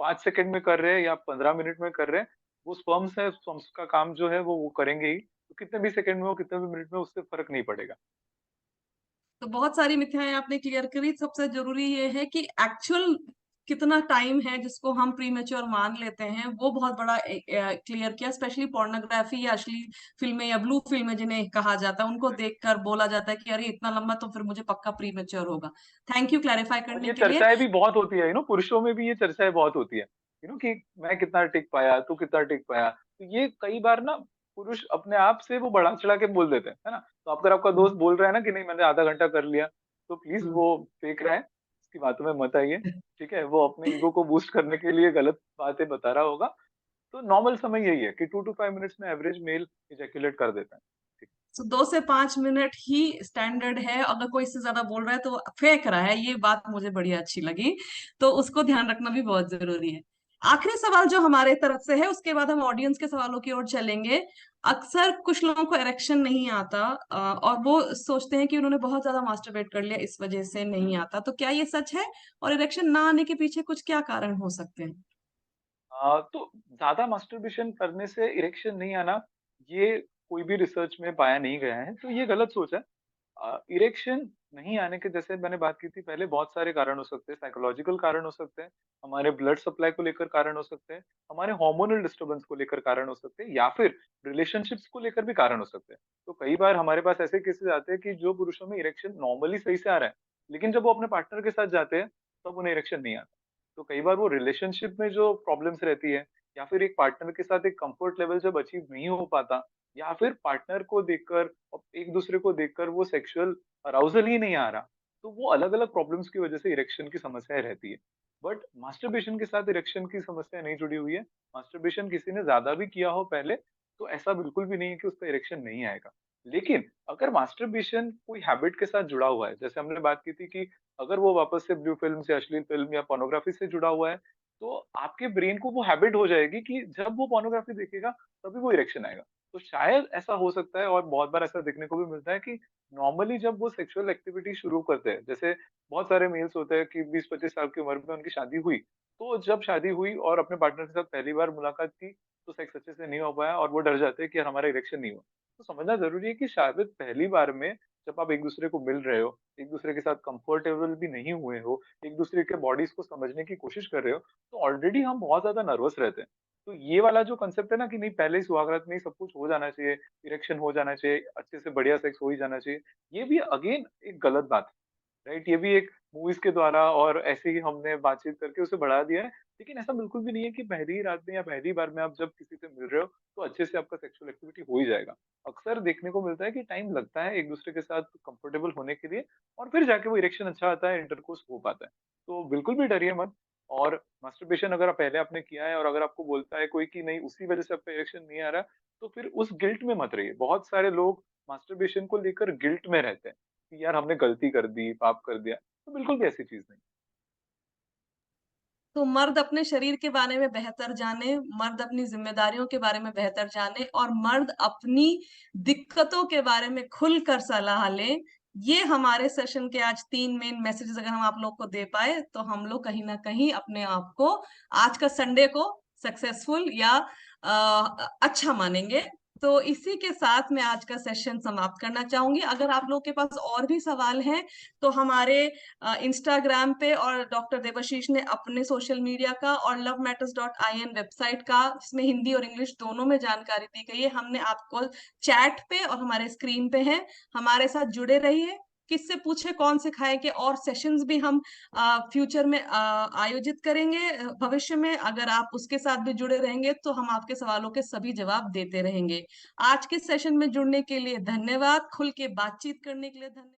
5 सेकंड में कर रहे हैं या 15 मिनट में कर रहे हैं, वो स्पर्म्स है, स्पर्म्स का काम जो है वो करेंगे ही। तो कितने भी सेकंड में हो, कितने भी मिनट में, उससे फर्क नहीं पड़ेगा। तो बहुत सारी मिथ्याएं आपने क्लियर करी। सबसे जरूरी ये है कि एक्चुअल कितना टाइम है जिसको हम प्रीमेच्योर मान लेते हैं, वो बहुत बड़ा क्लियर किया। स्पेशली पोर्नोग्राफी या अश्लील फिल्में या ब्लू फिल्में जिन्हें कहा जाता है, उनको देखकर बोला जाता है कि अरे इतना लंबा तो फिर मुझे पक्का प्रीमेच्योर होगा। थैंक यू क्लैरिफाई और करने ये के लिए। चर्चाएं भी बहुत होती है, पुरुषों में भी ये चर्चाएं बहुत होती है, कि मैं कितना टिक पाया, तू कितना टिक पाया। तो ये कई बार ना पुरुष अपने आप से वो बढ़ा चढ़ा के बोल देते हैं, है ना। तो अगर आपका दोस्त बोल रहा है ना कि नहीं मैंने आधा घंटा कर लिया, तो प्लीज वो फेक रहा है, उसकी बातों में मत आइए। ठीक है, वो अपने ईगो को बूस्ट करने के लिए गलत बातें बता रहा होगा। तो नॉर्मल समय यही है कि 2 to 5 मिनट्स में एवरेज मेल इजैक्यूलेट कर देता है। ठीक। तो 2 से 5 मिनट ही स्टैंडर्ड है। अगर कोई इससे ज्यादा बोल रहा है तो फेंक रहा है, ये बात मुझे बड़ी अच्छी लगी। तो उसको ध्यान रखना भी बहुत जरूरी है। आखिरी सवाल जो हमारे तरफ से है, उसके बाद हम ऑडियंस के सवालों की ओर चलेंगे। अक्सर कुछ लोगों को इरेक्शन नहीं आता और वो सोचते हैं कि उन्होंने बहुत ज्यादा मास्टरबेट कर लिया, इस वजह से नहीं आता। तो क्या ये सच है? और इरेक्शन ना आने के पीछे कुछ क्या कारण हो सकते हैं? तो ज्यादा मास्टरबेशन करने से इरेक्शन नहीं आना, ये कोई भी रिसर्च में पाया नहीं गया है, तो ये गलत सोच है। इरेक्शन नहीं आने के, जैसे मैंने बात की थी पहले, बहुत सारे कारण हो सकते हैं। साइकोलॉजिकल कारण हो सकते हैं, हमारे ब्लड सप्लाई को लेकर कारण हो सकते हैं, हमारे हार्मोनल डिस्टर्बेंस को लेकर कारण हो सकते हैं, या फिर रिलेशनशिप्स को लेकर भी कारण हो सकते हैं। तो कई बार हमारे पास ऐसे केसेस आते हैं कि जो पुरुषों में इरेक्शन नॉर्मली सही से आ रहा है, लेकिन जब वो अपने पार्टनर के साथ जाते हैं तब उन्हें इरेक्शन नहीं आता। तो कई बार वो रिलेशनशिप में जो प्रॉब्लम्स रहती है, या फिर एक पार्टनर के साथ एक कंफर्ट लेवल जब अचीव नहीं हो पाता, या फिर पार्टनर को देखकर और एक दूसरे को देखकर वो सेक्सुअल अराउजल ही नहीं आ रहा, तो वो अलग अलग प्रॉब्लम्स की वजह से इरेक्शन की समस्याएं रहती है। बट मास्टरबेशन के साथ इरेक्शन की समस्या नहीं जुड़ी हुई है। मास्टरबेशन किसी ने ज्यादा भी किया हो पहले, तो ऐसा बिल्कुल भी नहीं है कि उसका इरेक्शन नहीं आएगा। लेकिन अगर मास्टरबेशन कोई हैबिट के साथ जुड़ा हुआ है, जैसे हमने बात की थी कि अगर वो वापस से ब्लू फिल्म से, अश्लील फिल्म या पोर्नोग्राफी से जुड़ा हुआ है, तो आपके ब्रेन को वो हैबिट हो जाएगी कि जब वो पोर्नोग्राफी देखेगा तभी वो इरेक्शन आएगा। तो शायद ऐसा हो सकता है, और बहुत बार ऐसा देखने को भी मिलता है कि नॉर्मली जब वो सेक्सुअल एक्टिविटी शुरू करते हैं, जैसे बहुत सारे मेल्स होते हैं कि 20-25 साल की उम्र में उनकी शादी हुई, तो जब शादी हुई और अपने पार्टनर के साथ पहली बार मुलाकात की, तो सेक्स अच्छे से नहीं हो पाया और वो डर जाते हैं कि यार हमारा इरेक्शन नहीं हुआ। तो समझना जरूरी है कि शायद पहली बार में जब आप एक दूसरे को मिल रहे हो, एक दूसरे के साथ कंफर्टेबल भी नहीं हुए हो, एक दूसरे के बॉडीज को समझने की कोशिश कर रहे हो, तो ऑलरेडी हम बहुत ज्यादा नर्वस रहते हैं। तो ये वाला जो कंसेप्ट है ना कि नहीं पहले ही सुहागरात में ही सब कुछ हो जाना चाहिए, इरेक्शन हो जाना चाहिए, अच्छे से बढ़िया सेक्स हो ही जाना चाहिए, ये भी अगेन एक गलत बात है। राइट, ये भी एक मूवीज के द्वारा और ऐसे ही हमने बातचीत करके उसे बढ़ा दिया है। लेकिन ऐसा बिल्कुल भी नहीं है कि पहली ही रात में या पहली बार में आप जब किसी से मिल रहे हो तो अच्छे से आपका सेक्सुअल एक्टिविटी हो ही जाएगा। अक्सर देखने को मिलता है कि टाइम लगता है एक दूसरे के साथ कंफर्टेबल होने के लिए, और फिर जाके वो इरेक्शन अच्छा आता है, इंटरकोर्स हो पाता है। तो बिल्कुल भी डरिए मत। और मास्टरबेशन अगर पहले आपने किया है और अगर आपको बोलता है कोई कि नहीं उसी वजह से आपका इरेक्शन नहीं आ रहा, तो फिर उस गिल्ट में मत रहिए। बहुत सारे लोग मास्टरबेशन को लेकर गिल्ट में रहते हैं कि यार हमने गलती कर दी, पाप कर दिया। तो बिल्कुल भी ऐसी चीज नहीं। तो मर्द अपने शरीर के बारे में बेहतर जाने, मर्द अपनी जिम्मेदारियों के बारे में बेहतर जाने, और मर्द अपनी दिक्कतों के बारे में खुलकर सलाह ले। ये हमारे सेशन के आज 3 मेन मैसेजेस अगर हम आप लोग को दे पाए, तो हम लोग कहीं ना कहीं अपने आप को आज का संडे को सक्सेसफुल या अच्छा मानेंगे। तो इसी के साथ मैं आज का सेशन समाप्त करना चाहूंगी। अगर आप लोग के पास और भी सवाल हैं, तो हमारे इंस्टाग्राम पे और डॉक्टर देवाशीष ने अपने सोशल मीडिया का और lovematters.in वेबसाइट का, इसमें हिंदी और इंग्लिश दोनों में जानकारी दी गई है, हमने आपको चैट पे और हमारे स्क्रीन पे है। हमारे साथ जुड़े रहिए। किससे पूछे कौन सिखाए के और सेशंस भी हम फ्यूचर में आयोजित करेंगे भविष्य में। अगर आप उसके साथ भी जुड़े रहेंगे तो हम आपके सवालों के सभी जवाब देते रहेंगे। आज के सेशन में जुड़ने के लिए धन्यवाद। खुल के बातचीत करने के लिए धन्यवाद।